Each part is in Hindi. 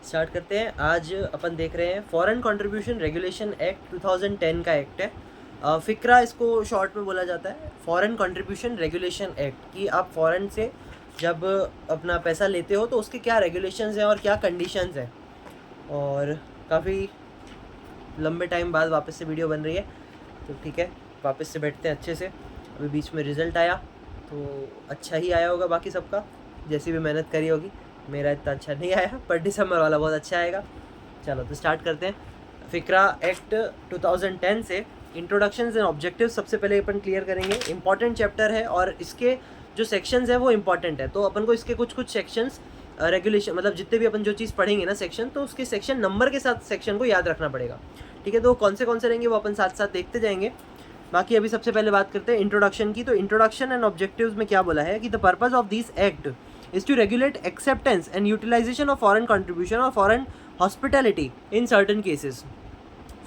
स्टार्ट करते हैं। आज अपन देख रहे हैं फॉरेन कंट्रीब्यूशन रेगुलेशन एक्ट 2010 का एक्ट है। फिक्रा इसको शॉर्ट में बोला जाता है, फॉरेन कंट्रीब्यूशन रेगुलेशन एक्ट, कि आप फॉरेन से जब अपना पैसा लेते हो तो उसके क्या रेगुलेशंस हैं और क्या कंडीशंस हैं। और काफ़ी लंबे टाइम बाद वापस से वीडियो बन रही है, तो ठीक है वापस से बैठते हैं अच्छे से। अभी बीच में रिज़ल्ट आया तो अच्छा ही आया होगा, बाकी सबका जैसी भी मेहनत करी होगी। मेरा इतना अच्छा नहीं आया, पर दिसंबर वाला बहुत अच्छा आएगा। चलो तो स्टार्ट करते हैं। फिक्रा एक्ट 2010 से इंट्रोडक्शंस एंड ऑब्जेक्टिव्स सबसे पहले अपन क्लियर करेंगे। इंपॉर्टेंट चैप्टर है और इसके जो सेक्शंस है वो इंपॉर्टेंट है, तो अपन को इसके कुछ सेक्शंस रेगुलेशन मतलब जितने भी अपन जो चीज़ पढ़ेंगे ना सेक्शन, तो उसके सेक्शन नंबर के साथ सेक्शन को याद रखना पड़ेगा। ठीक है, तो कौन से रहेंगे वो अपन साथ साथ देखते जाएंगे। बाकी अभी सबसे पहले बात करते हैं इंट्रोडक्शन की। तो इंट्रोडक्शन एंड ऑब्जेक्टिव्स में क्या बोला है कि the purpose of this act is to regulate acceptance and utilization of foreign contribution or foreign hospitality in certain cases.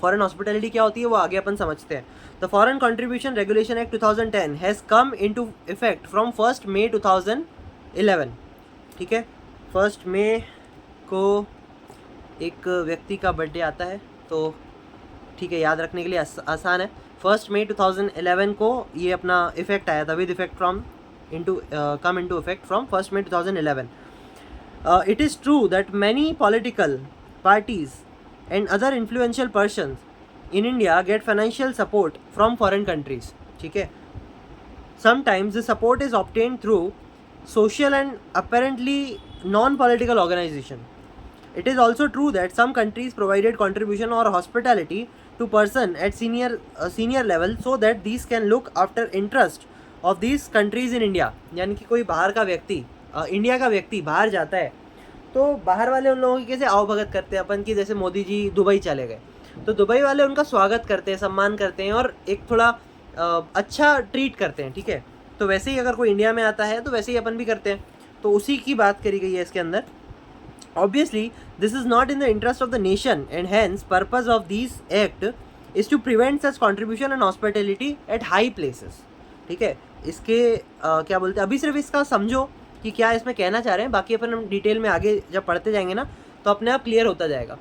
Foreign hospitality क्या होती है वो आगे अपन समझते हैं। The Foreign Contribution Regulation Act 2010 has come into effect from 1st May 2011. ठीक है, 1st May को एक व्यक्ति का बर्थडे आता है, तो ठीक है याद रखने के लिए आसान है। 1st May 2011 को ये अपना इफेक्ट आया था, with effect from come into effect from 1st May 2011. It is true that many political parties and other influential persons in India get financial support from foreign countries. ठीक है, sometimes the support is obtained through social and apparently non-political organization. It is also true that some countries provided contribution or hospitality to person at senior level so that these can look after interest of this countries in India. यानी कि कोई बाहर का व्यक्ति इंडिया का व्यक्ति बाहर जाता है तो बाहर वाले उन लोगों की कैसे आवभगत करते हैं अपन की, जैसे मोदी जी दुबई चले गए तो दुबई वाले उनका स्वागत करते हैं, सम्मान करते हैं और एक थोड़ा अच्छा ट्रीट करते हैं। ठीक है, तो वैसे ही अगर कोई इंडिया में आता है तो वैसे ही अपन भी करते हैं, तो उसी की बात करी गई है इसके अंदर। Obviously this is not in the interest of the nation and hence purpose of this act is to prevent such contribution and hospitality at high places. ठीक है, इसके क्या बोलते हैं, अभी सिर्फ इसका समझो कि क्या इसमें कहना चाह रहे हैं, बाकी अपन हम डिटेल में आगे जब पढ़ते जाएंगे ना तो अपने आप क्लियर होता जाएगा।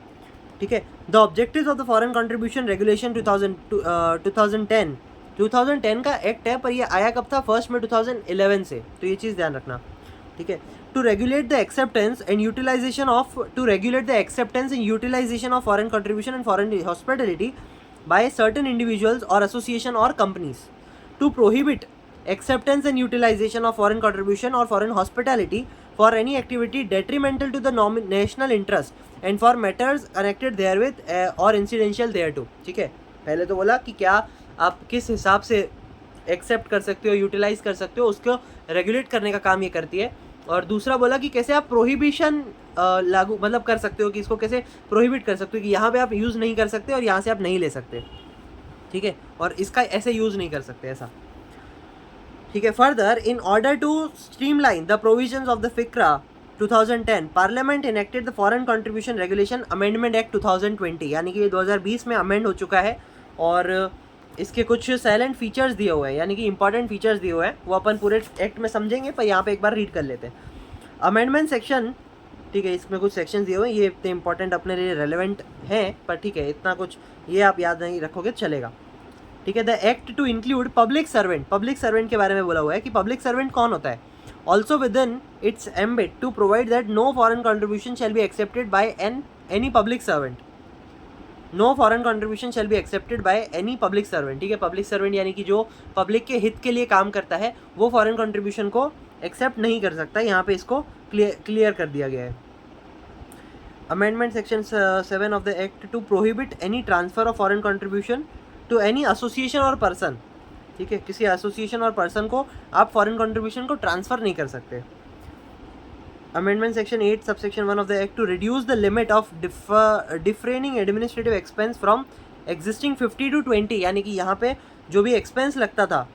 ठीक है, the objectives of the foreign contribution regulation 2010 का एक्ट है, पर ये आया कब था, 1st May 2011 से, तो ये चीज़ ध्यान रखना। ठीक है, to regulate the acceptance and utilisation of foreign contribution and foreign hospitality by certain individuals और एसोसिएशन और companies, to prohibit acceptance and utilization of foreign contribution or foreign hospitality for any activity detrimental to the national interest and for matters connected therewith or incidental thereto. ठीक है, पहले तो बोला कि क्या आप किस हिसाब से एक्सेप्ट कर सकते हो, यूटिलाइज कर सकते हो, उसको रेगुलेट करने का काम ये करती है। और दूसरा बोला कि कैसे आप प्रोहिबिशन लागू मतलब कर सकते हो, कि इसको कैसे प्रोहिबिट कर सकते हो, कि यहाँ पे आप यूज़ नहीं कर सकते और यहाँ से आप नहीं ले सकते। ठीक है, और इसका ऐसे यूज़ नहीं कर सकते ऐसा। ठीक है, further in order to streamline the provisions of the FCRA 2010 parliament enacted the foreign contribution regulation amendment act 2020, यानी कि ये 2020 में अमेंड हो चुका है और इसके कुछ साइलेंट फीचर्स दिए हुए हैं, यानी कि इंपॉर्टेंट फीचर्स दिए हुए हैं, वो अपन पूरे एक्ट में समझेंगे, पर यहाँ पे एक बार रीड कर लेते हैं। अमेंडमेंट सेक्शन, ठीक है, इसमें कुछ सेक्शन दिए हुए हैं, ये इतने इंपॉर्टेंट अपने लिए रेलेवेंट हैं, पर ठीक है इतना कुछ ये आप याद नहीं रखोगे चलेगा। ठीक है, the act to include public servant के बारे में बोला हुआ है कि पब्लिक सर्वेंट कौन होता है। Also within its ambit to provide that no foreign contribution shall be accepted by any public servant. No foreign contribution shall be accepted by any public servant. ठीक है, पब्लिक सर्वेंट यानी कि जो पब्लिक के हित के लिए काम करता है वो फॉरेन कंट्रीब्यूशन को एक्सेप्ट नहीं कर सकता। यहाँ पे इसको क्लियर कर दिया गया है। Amendment section 7 of the act to prohibit any transfer of foreign contribution to any association और पर्सन। ठीक है, किसी एसोसिएशन और पर्सन को आप फॉरेन कंट्रीब्यूशन को ट्रांसफ़र नहीं कर सकते। Amendment section 8 subsection 1 of the act to reduce the limit of defraying administrative expense from existing 50 to 20, यानी कि यहाँ पे जो भी एक्सपेंस लगता था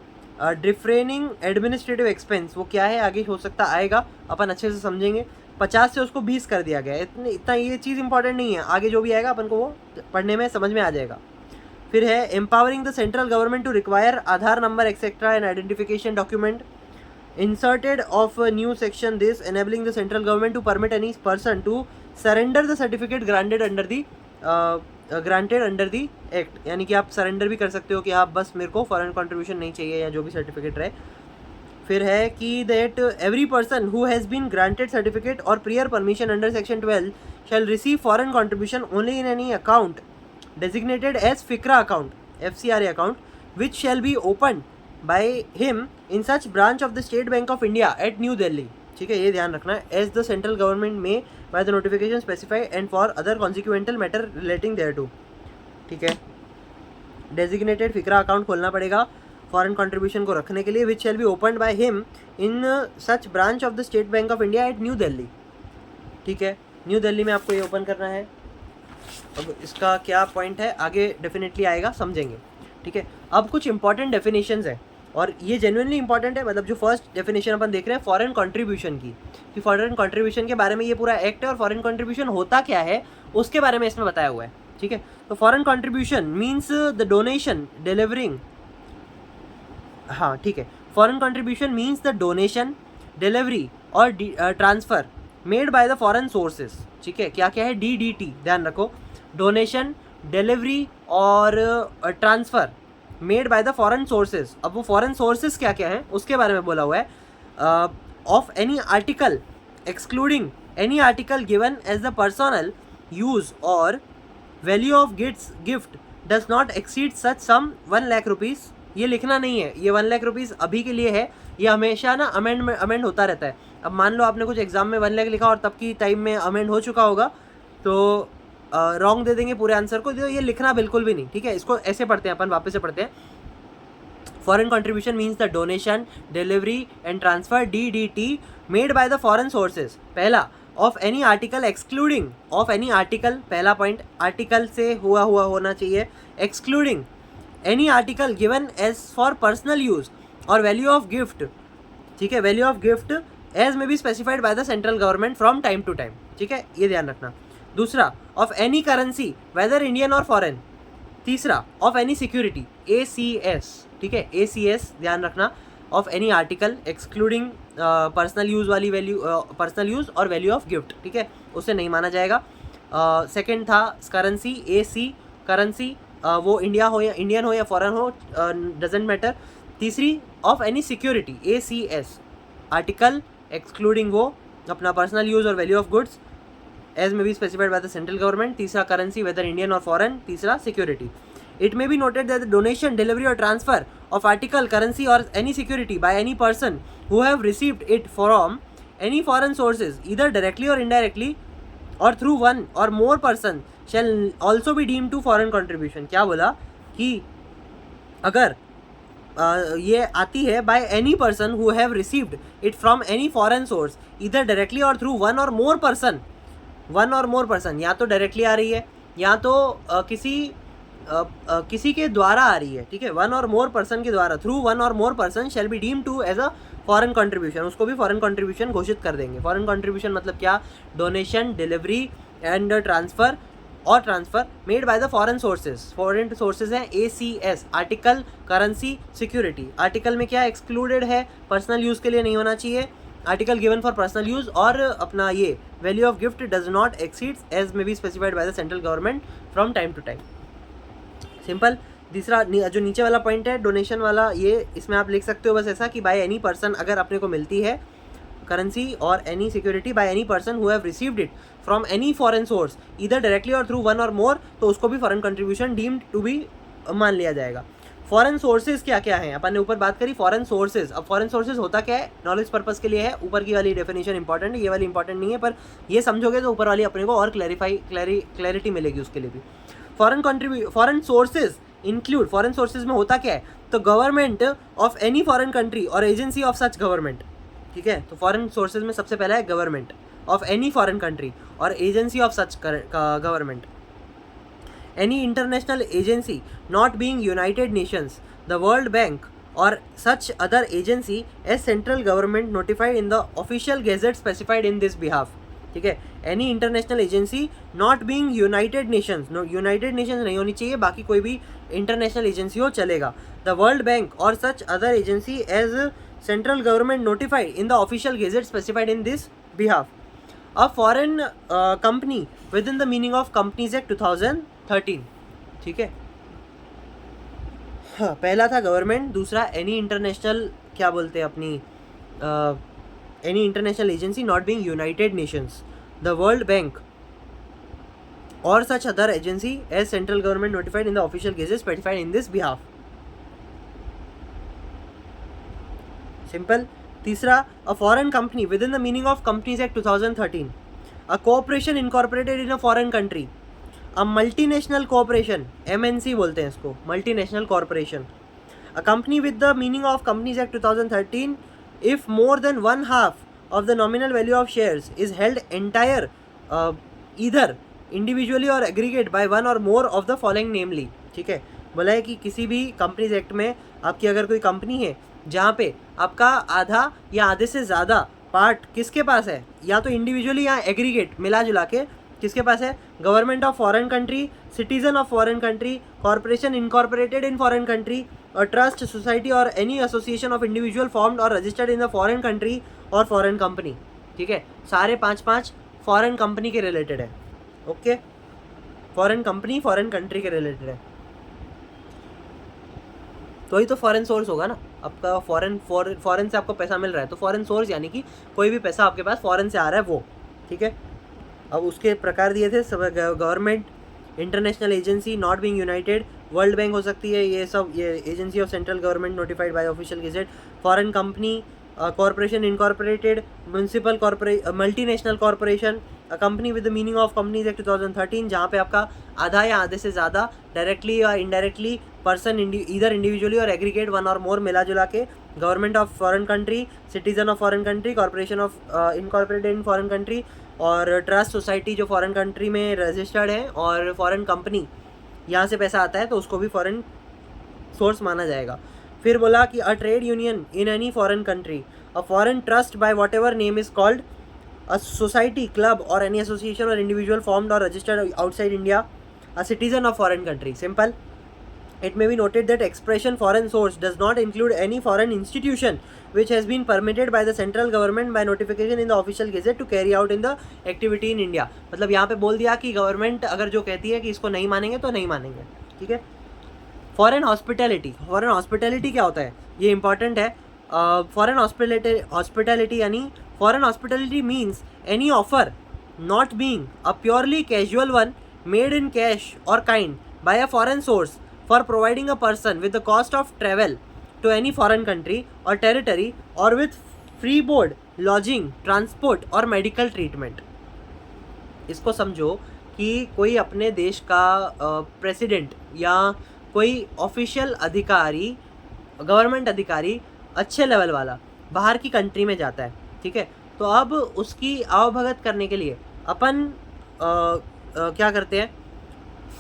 डिफरेनिंग एडमिनिस्ट्रेटिव एक्सपेंस, वो क्या है आगे हो सकता आएगा, अपन अच्छे से समझेंगे। 50 से उसको 20 कर दिया गया है। इतना ये चीज़ इंपॉर्टेंट नहीं है, आगे जो भी आएगा अपन को वो पढ़ने में समझ में आ जाएगा। फिर है empowering the central government to require Aadhaar number etcetera and identification document inserted of a new section this enabling the central government to permit any person to surrender the certificate granted under the act, यानी कि आप सरेंडर भी कर सकते हो कि आप बस मेरे को फॉरेन कंट्रीब्यूशन नहीं चाहिए या जो भी सर्टिफिकेट रहे। फिर है कि that every person who has been granted certificate और prior permission under section 12 shall receive foreign contribution only in any account designated as FICRA account, FCRA account, which shall be opened by him in such branch of the State Bank of India at New Delhi। ठीक है, ये ध्यान रखना है, as the central government may by the notification specify and for other consequential matter relating thereto। ठीक है, डेजिग्नेटेड फिक्रा अकाउंट खोलना पड़ेगा फॉरेन कंट्रीब्यूशन को रखने के लिए, which shall be opened by him in such branch of the State Bank of India at new Delhi. ठीक है, न्यू दिल्ली में आपको ये ओपन करना है। अब इसका क्या पॉइंट है आगे डेफिनेटली आएगा, समझेंगे। ठीक है, अब कुछ इंपॉर्टेंट डेफिनेशंस है और ये जेन्युइनली इंपॉर्टेंट है। मतलब जो फर्स्ट डेफिनेशन अपन देख रहे हैं फॉरेन कंट्रीब्यूशन की, कि फॉरेन कंट्रीब्यूशन के बारे में ये पूरा एक्ट है और फॉरेन कंट्रीब्यूशन होता क्या है उसके बारे में इसमें बताया हुआ है। ठीक है, तो foreign contribution means the donation delivering, हाँ ठीक है, foreign contribution means the donation delivery और transfer made by the foreign sources. ठीक है, क्या क्या है, DDT ध्यान रखो, डोनेशन डिलीवरी और transfer made by the foreign sources. अब वो फॉरेन सोर्सेज क्या क्या हैं उसके बारे में बोला हुआ है, of any article excluding any article given as the personal use और value of gift does not exceed such sum 1 lakh rupees. ये लिखना नहीं है, ये 1 लाख रुपीज़ अभी के लिए है, ये हमेशा ना अमेंड होता रहता है। अब मान लो आपने कुछ एग्जाम में 1 लाख लिखा और तब की टाइम में अमेंड हो चुका होगा तो रॉन्ग दे देंगे पूरे आंसर को, तो ये लिखना बिल्कुल भी नहीं। ठीक है, इसको ऐसे पढ़ते हैं अपन, वापस से पढ़ते हैं। Foreign contribution means the donation delivery and transfer DDT made by the foreign sources. पहला, of any article excluding, of any article, पहला पॉइंट आर्टिकल से हुआ होना चाहिए, excluding any article given as for personal use और वैल्यू ऑफ गिफ्ट। ठीक है, value of gift as may be specified by the central government from time to time. ठीक है, ये ध्यान रखना। दूसरा, of any currency weather Indian और फॉरेन। तीसरा, ऑफ एनी सिक्योरिटी ACS। ठीक है, ACS ध्यान रखना, of any article excluding personal use वाली वैल्यू, पर्सनल यूज़ और वैल्यू ऑफ गिफ्ट। ठीक है, उसे नहीं माना जाएगा। सेकंड था करेंसी AC करेंसी, वो इंडिया हो या इंडियन हो या फॉरेन हो, डजेंट मैटर। तीसरी, of any security ACS, article excluding वो अपना पर्सनल यूज़ और value of goods as may be specified by the central government. तीसरा, करेंसी वेदर इंडियन और फॉरेन। तीसरा, security. It may be noted that the donation, delivery or transfer of article, currency or any security by any person who have received it from any foreign sources, either directly or indirectly or through one or more person, shall also be deemed to foreign contribution। क्या बोला कि अगर ये आती है by any person who have received it from any foreign source, either directly or through one or more person, या तो डायरेक्टली आ रही है या तो किसी के द्वारा आ रही है। ठीक है, 1 और मोर पर्सन के द्वारा, थ्रू 1 और more person shall be deem to as a foreign contribution, उसको भी फॉरेन कंट्रीब्यूशन घोषित कर देंगे। फॉरेन कंट्रीब्यूशन मतलब क्या, डोनेशन डिलीवरी एंड ट्रांसफ़र और transfer made by the foreign sources. Foreign sources हैं ACS, article, currency, security. Article में क्या एक्सक्लूडेड है, पर्सनल यूज़ के लिए नहीं होना चाहिए, article given for personal use, और अपना ये value of gift does not exceeds as may be specified by the central government from time to time. Simple. तीसरा जो नीचे वाला पॉइंट है डोनेशन वाला, ये इसमें आप लिख सकते हो बस ऐसा कि बाय एनी पर्सन, अगर अपने को मिलती है करेंसी और any security by any person who have received it from any foreign source either directly और थ्रू 1 और मोर, तो उसको भी foreign contribution deemed to be मान लिया जाएगा। फॉरेन सोर्सेज क्या क्या हैं, अपन ने ऊपर बात करी फॉरेन सोर्सेज। अब फॉरेन सोर्सेज होता क्या है, नॉलेज पर्पस के लिए है, ऊपर की वाली डेफिनेशन इंपॉर्टेंट है, ये वाली इंपॉर्टेंट नहीं है, पर ये समझोगे तो ऊपर वाली अपने को और क्लैरिटी मिलेगी उसके लिए भी। Foreign sources include, foreign sources में होता क्या है, तो government of any foreign country और एजेंसी ऑफ सच गवर्नमेंट। ठीक है, तो फॉरेन सोर्सेज में सबसे पहला है government of any foreign country और agency of such government. Any international agency not being United Nations, the world bank और such other agency as central government notified in the official gazette specified in this behalf. ठीक है, any international agency not being United Nations, United Nations नहीं होनी चाहिए, बाकी कोई भी इंटरनेशनल एजेंसी हो चलेगा। द वर्ल्ड बैंक और such other agency as central government notified in the official gazette specified in this behalf. A foreign company within the meaning of companies act 2013, ठीक है। हाँ, पहला था गवर्नमेंट, दूसरा एनी इंटरनेशनल, क्या बोलते हैं अपनी, any international agency not being United Nations, the world bank or such other agency as central government notified in the official gazetted specified in this behalf. Simple. तीसरा, a foreign company within the meaning of Companies Act 2013, a corporation incorporated in a foreign country, a multinational corporation, MNC बोलते हैं इसको, multinational corporation, a company with the meaning of Companies Act 2013 if more than one half of the nominal value of shares is held entire either individually और एग्रीगेट बाय वन और मोर ऑफ द फॉलोइंग नेमली, ठीक है। बोला है कि किसी भी कंपनीज एक्ट में आपकी अगर कोई कंपनी है जहाँ पे आपका आधा या आधे से ज़्यादा पार्ट किसके पास है, या तो इंडिविजुअली या एग्रीगेट मिला जुला के किसके पास है, government of foreign country, citizen of foreign country, corporation incorporated in foreign country, और ट्रस्ट, सोसाइटी और any association of individual formed और registered in the foreign country और फॉरेन कंपनी, ठीक है। सारे 5 फॉरेन कंपनी के रिलेटेड है, okay. Foreign company foreign country के रिलेटेड है, तो ही तो फॉरेन सोर्स होगा ना आपका। फॉरेन से आपको पैसा मिल रहा है तो फॉरेन सोर्स यानी कि कोई भी पैसा आपके पास फॉरेन से आ रहा है वो, ठीक है। अब उसके प्रकार दिए थे सब, government, international agency not being United, world bank हो सकती है, ये सब ये agency of central government notified by official gazette, foreign company, corporation incorporated, municipal multinational corporation, a company with the meaning of companies act 2013 जहाँ पे आपका आधा या आधे से ज़्यादा डायरेक्टली या इनडायरेक्टली पर्सन इधर इंडिविजुअली और एग्रीगेट वन और मोर मिला जुला के, government of foreign country, citizen of foreign country, corporation of incorporated in foreign country, और ट्रस्ट सोसाइटी जो फॉरेन कंट्री में रजिस्टर्ड है, और फॉरेन कंपनी यहाँ से पैसा आता है तो उसको भी फॉरेन सोर्स माना जाएगा। फिर बोला कि अ trade union in any foreign country, a foreign trust by what ever name is called, a society, club or any association or individual formed or registered outside India, a citizen of foreign country. Simple. It may be noted that expression foreign source does not include any foreign institution which has been permitted by the central government by notification in the official gazette to carry out in the activity in India. मतलब यहाँ पे बोल दिया कि गवर्नमेंट अगर जो कहती है कि इसको नहीं मानेंगे तो नहीं मानेंगे, ठीक है। फॉरेन हॉस्पिटैलिटी, फॉरेन हॉस्पिटैलिटी क्या होता है ये इंपॉर्टेंट है। फॉरेन हॉस्पिटैलिटी यानी foreign hospitality means any offer not being a purely casual one made in cash or kind by a foreign source for providing a person with the cost of travel to any foreign country or territory or with free board, lodging, transport और medical treatment। इसको समझो कि कोई अपने देश का प्रेसिडेंट या कोई ऑफिशियल अधिकारी, गवर्नमेंट अधिकारी अच्छे लेवल वाला बाहर की कंट्री में जाता है, ठीक है। तो अब उसकी आवभगत करने के लिए अपन क्या करते हैं,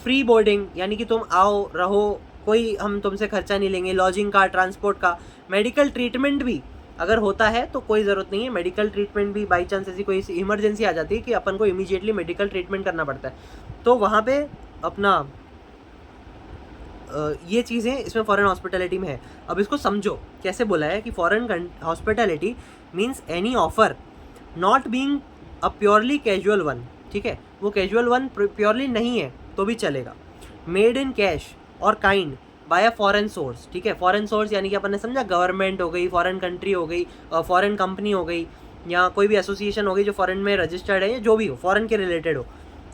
फ्री बोर्डिंग यानी कि तुम आओ रहो, कोई हम तुमसे खर्चा नहीं लेंगे, लॉजिंग का, ट्रांसपोर्ट का, मेडिकल ट्रीटमेंट भी अगर होता है तो कोई ज़रूरत नहीं है, मेडिकल ट्रीटमेंट भी बाई चांस ऐसी कोई इमरजेंसी आ जाती है कि अपन को इमीडिएटली मेडिकल ट्रीटमेंट करना पड़ता है, तो वहाँ पे अपना ये चीज़ें इसमें फॉरेन हॉस्पिटैलिटी में है। अब इसको समझो कैसे बोला है कि foreign hospitality means any offer not being a purely casual one, ठीक है, वो कैजुअल वन प्योरली नहीं है तो भी चलेगा, मेड इन कैश और kind by a foreign source, ठीक है। फॉरेन सोर्स यानी कि अपन ने समझा गवर्नमेंट हो गई, फॉरेन कंट्री हो गई, फॉरेन कंपनी हो गई, या कोई भी एसोसिएशन हो गई जो फॉरेन में रजिस्टर्ड है, जो भी हो फॉरेन के रिलेटेड हो,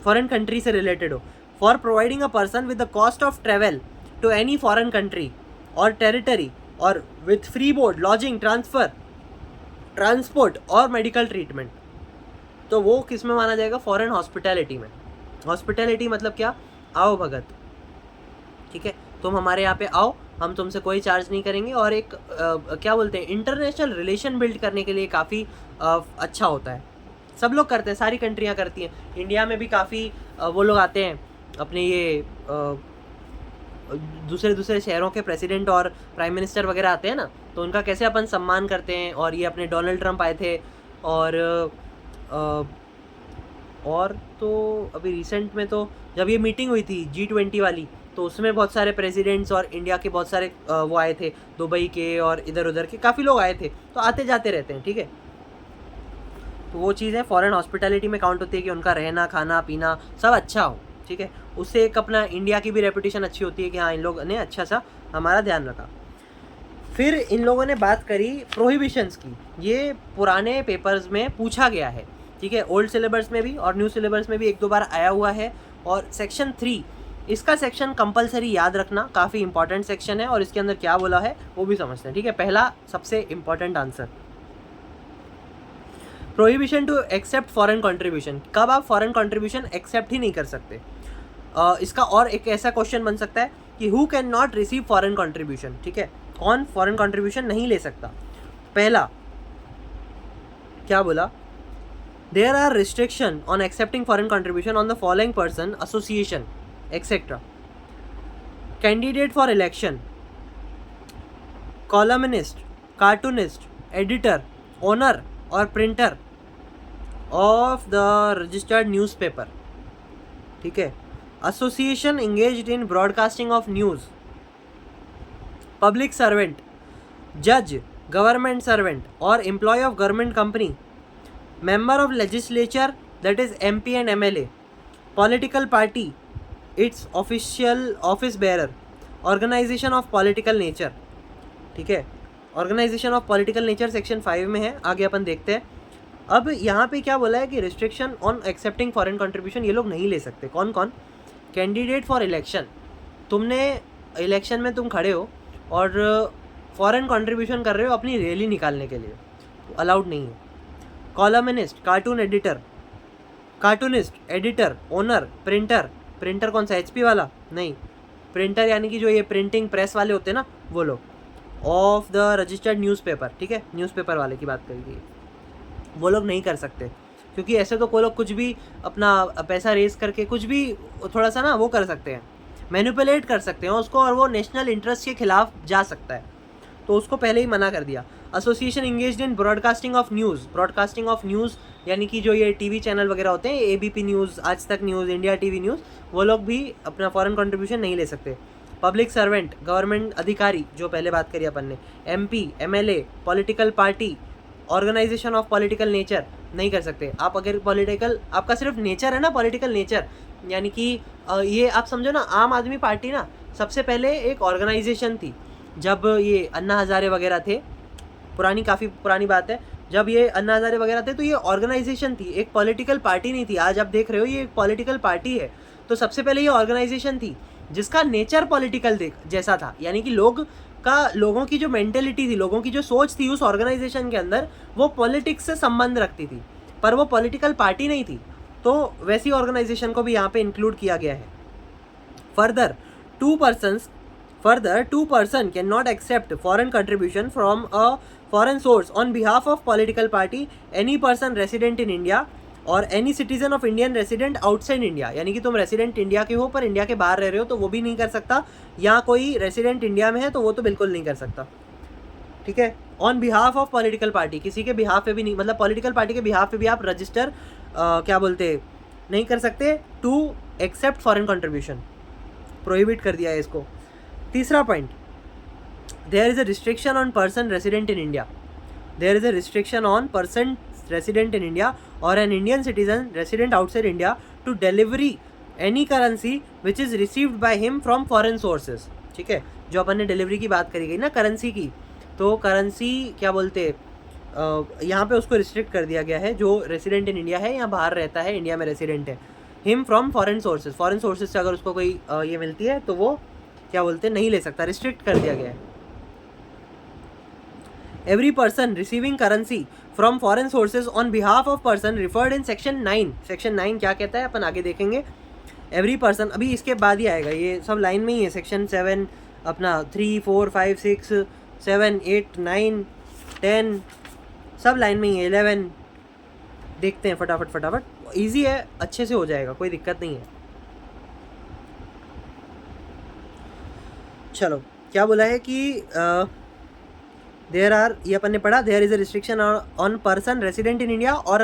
फॉरेन कंट्री से रिलेटेड हो, for providing a person with the cost of travel to any foreign country और टेरिटरी और with free board, lodging, transport और मेडिकल ट्रीटमेंट, तो वो किस में माना जाएगा, फॉरेन हॉस्पिटैलिटी में। हॉस्पिटैलिटी मतलब क्या, आओ भगत, ठीक है। तुम हमारे यहाँ पे आओ, हम तुमसे कोई चार्ज नहीं करेंगे, और एक क्या बोलते हैं, इंटरनेशनल रिलेशन बिल्ड करने के लिए काफ़ी अच्छा होता है। सब लोग करते हैं, सारी कंट्रियाँ करती हैं, इंडिया में भी काफ़ी वो लोग आते हैं अपने ये दूसरे शहरों के प्रेसिडेंट और प्राइम मिनिस्टर वगैरह आते हैं ना, तो उनका कैसे अपन सम्मान करते हैं। और ये अपने डोनाल्ड ट्रंप आए थे, और तो अभी रिसेंट में तो जब ये मीटिंग हुई थी G20 वाली, तो उसमें बहुत सारे प्रेसिडेंट्स और इंडिया के बहुत सारे वो आए थे, दुबई के और इधर उधर के काफ़ी लोग आए थे, तो आते जाते रहते हैं, ठीक है। तो वो चीज़ें फॉरेन हॉस्पिटैलिटी में काउंट होती है कि उनका रहना खाना पीना सब अच्छा हो, ठीक है। उससे एक अपना इंडिया की भी रेपुटेशन अच्छी होती है कि हाँ इन लोग ने अच्छा सा हमारा ध्यान रखा। फिर इन लोगों ने बात करी प्रोहिबिशंस की। ये पुराने पेपर्स में पूछा गया है, ठीक है, ओल्ड सिलेबस में भी और न्यू सिलेबस में भी एक दो बार आया हुआ है। और सेक्शन 3, इसका सेक्शन कंपलसरी याद रखना, काफ़ी इंपॉर्टेंट सेक्शन है और इसके अंदर क्या बोला है वो भी समझते हैं, ठीक है। पहला सबसे important answer, prohibition to accept foreign contribution. कब आप फॉरेन कंट्रीब्यूशन एक्सेप्ट ही नहीं कर सकते। इसका और एक ऐसा क्वेश्चन बन सकता है कि who can not receive foreign contribution, ठीक है, कौन फॉरेन कंट्रीब्यूशन नहीं ले सकता। पहला क्या बोला, there are restriction on accepting foreign contribution on the following person, association etcetera, candidate for election, columnist, cartoonist, editor, owner और printer of the registered newspaper, ठीक है, association engaged in broadcasting of news, public servant, जज, गवर्नमेंट सर्वेंट और employee of government company, member of legislature that is MP and MLA, political party, its official office bearer, organisation of political nature, ठीक है। Organisation of political nature section 5 में है, आगे अपन देखते हैं। अब यहाँ पे क्या बोला है कि restriction on accepting foreign contribution ये लोग नहीं ले सकते। कौन कौन, कैंडिडेट फॉर इलेक्शन, तुमने इलेक्शन में तुम खड़े हो और फॉरेन कंट्रीब्यूशन कर रहे हो अपनी रैली निकालने के लिए, तो अलाउड नहीं है। Columnist, cartoon editor, cartoonist, editor, owner, printer, printer कौन सा HP वाला नहीं, प्रिंटर यानी कि जो ये प्रिंटिंग प्रेस वाले होते हैं ना वो लोग, ऑफ द रजिस्टर्ड न्यूज़पेपर, ठीक है, न्यूज़पेपर वाले की बात करी गई, वो लोग नहीं कर सकते। क्योंकि ऐसे तो कोई लोग कुछ भी अपना पैसा रेज करके कुछ भी थोड़ा सा ना वो कर सकते हैं, मैनिपुलेट कर सकते हैं उसको, और वो नेशनल इंटरेस्ट के खिलाफ जा सकता है, तो उसको पहले ही मना कर दिया। Association engaged in broadcasting of news, broadcasting of news यानी कि जो ये TV चैनल वगैरह होते हैं, ABP न्यूज़, आज तक न्यूज़, इंडिया TV न्यूज़, वो लोग भी अपना फॉरेन कंट्रीब्यूशन नहीं ले सकते। पब्लिक सर्वेंट, गवर्नमेंट अधिकारी जो पहले बात करी अपन ने, MP, MLA, political party, organisation of political nature नहीं कर सकते। आप अगर पॉलिटिकल, आपका सिर्फ नेचर है ना पॉलिटिकल नेचर, यानी कि ये आप समझो ना, आम आदमी पार्टी ना सबसे पहले एक ऑर्गेनाइजेशन थी। जब ये अन्ना हज़ारे वगैरह थे, काफ़ी पुरानी बात है, जब ये अन्ना हज़ारे वगैरह थे तो ये ऑर्गेनाइजेशन थी, एक पॉलिटिकल पार्टी नहीं थी। आज आप देख रहे हो ये एक पॉलिटिकल पार्टी है, तो सबसे पहले ये ऑर्गेनाइजेशन थी जिसका नेचर पॉलिटिकल जैसा था, यानी कि लोगों की जो मेंटेलिटी थी, लोगों की जो सोच थी उस ऑर्गेनाइजेशन के अंदर, वो पॉलिटिक्स से संबंध रखती थी, पर वो पॉलिटिकल पार्टी नहीं थी। तो वैसी ऑर्गेनाइजेशन को भी यहाँ पे इंक्लूड किया गया है। Further two person can not accept foreign contribution from a foreign source on behalf of political party, any person resident in India और any citizen of Indian resident outside India, यानी कि तुम रेसिडेंट इंडिया के हो पर इंडिया के बाहर रह रहे हो तो वो भी नहीं कर सकता, या कोई रेसिडेंट इंडिया में है तो वो तो बिल्कुल नहीं कर सकता, ठीक है। On behalf of political party, किसी के बिहाफ पे भी नहीं, मतलब पॉलिटिकल पार्टी के बिहाफ पे भी आप रजिस्टर क्या बोलते नहीं कर सकते to accept foreign contribution, prohibit कर दिया है इसको। तीसरा point, there is a restriction on person resident in India, there is a restriction on person resident in India or an Indian citizen resident outside India to delivery any currency which is received by him from foreign sources, ठीक है। जो अपन ने डिलीवरी की बात करी गई ना करेंसी की, तो करेंसी क्या बोलते यहाँ पे उसको रिस्ट्रिक्ट कर दिया गया है, जो रेसिडेंट इन इंडिया है या बाहर रहता है, इंडिया में रेसिडेंट है, हिम फ्रॉम फॉरेन सोर्सेज से अगर उसको कोई ये मिलती है तो वो क्या बोलते नहीं ले सकता, रिस्ट्रिक्ट कर दिया गया है। Every person receiving currency from foreign sources on behalf of person referred in section 9, section 9 क्या कहता है अपन आगे देखेंगे। Every person अभी इसके बाद ही आएगा, ये सब लाइन में ही है। सेक्शन 7 अपना 3, 4, 5, 6, 7, 8, 9, 10 सब लाइन में ही है। 11 देखते हैं फटाफट, ईजी है, अच्छे से हो जाएगा, कोई दिक्कत नहीं है। चलो क्या बोला है कि देयर आर, ये अपन ने पढ़ा, there is a restriction on person resident in India और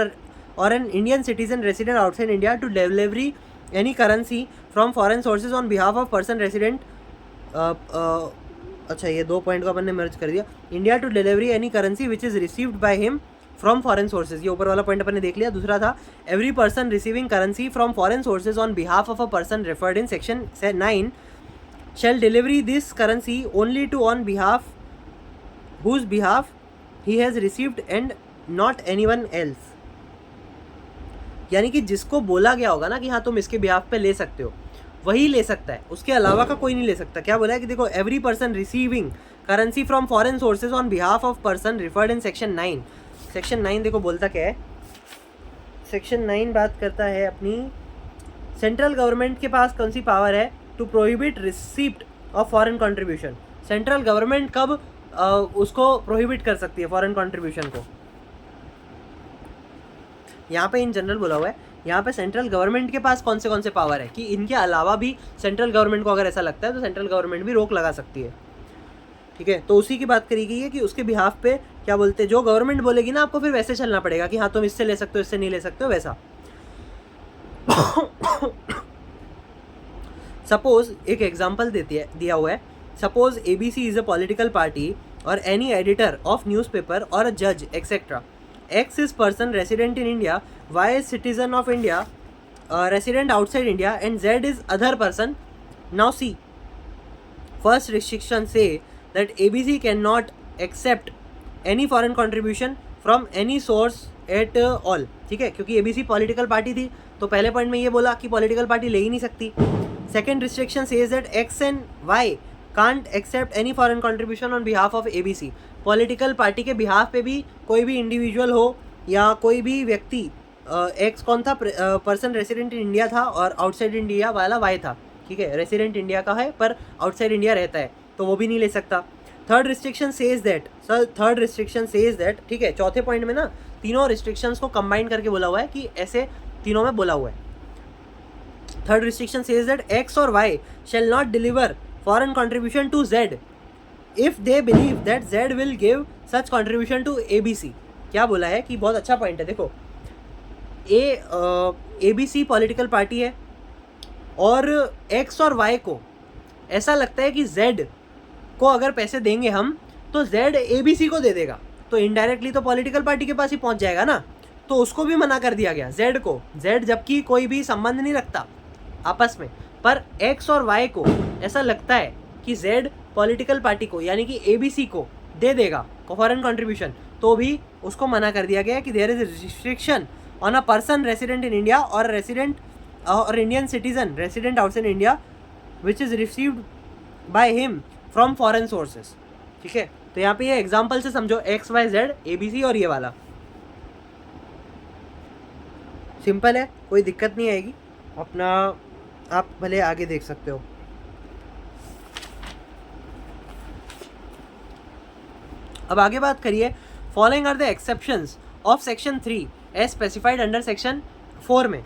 an Indian citizen resident outside India to delivery any currency from foreign sources on behalf of person resident, अच्छा ये 2 पॉइंट को अपन ने मर्ज कर दिया। India to delivery any currency which is received by him from foreign sources, ये ऊपर वाला पॉइंट अपन ने देख लिया। दूसरा था every person receiving currency from foreign sources on behalf of a person referred in section 9 shall deliver this currency only to on behalf whose behalf he has received and not anyone else। यानी कि जिसको बोला गया होगा ना कि हाँ तुम इसके बिहाफ पे ले सकते हो, वही ले सकता है, उसके अलावा का कोई नहीं ले सकता। क्या बोला है कि देखो every person receiving currency from foreign sources on behalf of person referred in section 9। Section 9 देखो बोलता क्या है, सेक्शन 9 बात करता है अपनी सेंट्रल गवर्नमेंट के पास कौन सी पावर है to prohibit receipt of foreign contribution. Central government कब उसको प्रोहिबिट कर सकती है फॉरेन कंट्रीब्यूशन को, यहाँ पे इन जनरल बोला हुआ है। यहाँ पे सेंट्रल गवर्नमेंट के पास कौन से पावर है कि इनके अलावा भी सेंट्रल गवर्नमेंट को अगर ऐसा लगता है तो सेंट्रल गवर्नमेंट भी रोक लगा सकती है। ठीक है, तो उसी की बात करी गई है कि उसके बिहाफ पे क्या बोलते हैं, जो गवर्नमेंट बोलेगी ना आपको फिर वैसे चलना पड़ेगा कि हाँ तुम इससे ले सकते हो, इससे नहीं ले सकते हो, वैसा। सपोज एक एग्जाम्पल दिया हुआ है, suppose ABC is a political party और एनी एडिटर ऑफ न्यूज़पेपर और अ जज etcetera. X is person resident in India, Y is citizen of India, resident outside India, and Z is other person. Now see, first restriction say that ABC cannot accept any foreign contribution from any source at all। ठीक है, क्योंकि ABC पॉलिटिकल पार्टी थी तो पहले पॉइंट में ये बोला कि पॉलिटिकल पार्टी ले ही नहीं सकती। Second restriction says that X and Y can't accept any foreign contribution on behalf of ABC। Political party के बिहाफ पे भी कोई भी इंडिविजुअल हो या कोई भी व्यक्ति, एक्स कौन था, पर्सन रेसिडेंट इन इंडिया था और आउटसाइड इंडिया वाला वाई था। ठीक है, रेसिडेंट इंडिया का है पर आउटसाइड इंडिया रहता है तो वो भी नहीं ले सकता। थर्ड रिस्ट्रिक्शन सेज दैट ठीक है, चौथे पॉइंट में ना तीनों रिस्ट्रिक्शंस को कंबाइन करके बोला हुआ है कि ऐसे तीनों में बोला हुआ है। Third restriction says that X और Y shall not deliver foreign contribution to Z if they believe that Z will give such contribution to ABC। क्या बोला है कि बहुत अच्छा पॉइंट है, देखो ABC पॉलिटिकल पार्टी है और X और Y को ऐसा लगता है कि Z को अगर पैसे देंगे हम तो Z ABC को दे देगा, तो इनडायरेक्टली तो पॉलिटिकल पार्टी के पास ही पहुंच जाएगा ना, तो उसको भी मना कर दिया गया Z को। Z जबकि कोई भी संबंध नहीं रखता आपस में, पर X और Y को ऐसा लगता है कि Z पॉलिटिकल पार्टी को यानी कि ABC को दे देगा फॉरेन कंट्रीब्यूशन, तो भी उसको मना कर दिया गया कि there is restriction on a person resident in India और रेसिडेंट और Indian citizen resident outside India which is received by him from foreign sources. ठीक है, तो यहाँ पे ये एग्जाम्पल से समझो X Y Z ABC और ये वाला सिंपल है, कोई दिक्कत नहीं आएगी, अपना आप भले आगे देख सकते हो। अब आगे बात करिए, following are the exceptions of section 3 as specified under section 4 में,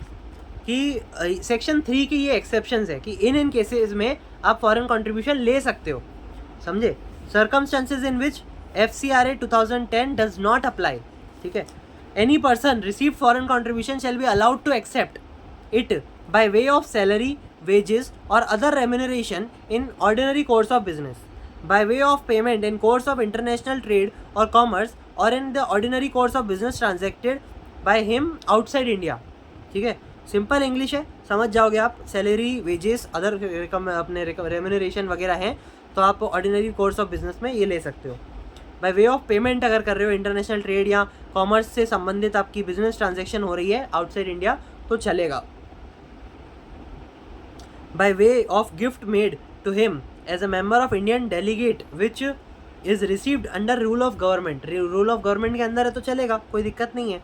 कि सेक्शन 3 की ये एक्सेप्शंस है कि इन केसेस में आप फॉरेन कंट्रीब्यूशन ले सकते हो। समझे, circumstances in which FCRA 2010 does not apply. ठीक है, any person receive foreign contribution shall be allowed to accept it by way of salary, wages और other remuneration in ordinary course of business, by way of payment in course of international trade or commerce or in the ordinary course of business transacted by him outside India। ठीक है, सिंपल इंग्लिश है, समझ जाओगे आप। सैलरी, वेजेस, अदर अपने रेम्यूनरेशन वगैरह हैं तो आप ऑर्डिनरी कोर्स ऑफ बिजनेस में ये ले सकते हो। बाय वे ऑफ पेमेंट अगर कर रहे हो, इंटरनेशनल ट्रेड या कॉमर्स से संबंधित आपकी बिजनेस ट्रांजेक्शन हो रही है आउटसाइड इंडिया तो चलेगा। By way of gift made to him as a member of Indian delegate which is received under rule of government, rule of government के अंदर है तो चलेगा, कोई दिक्कत नहीं है।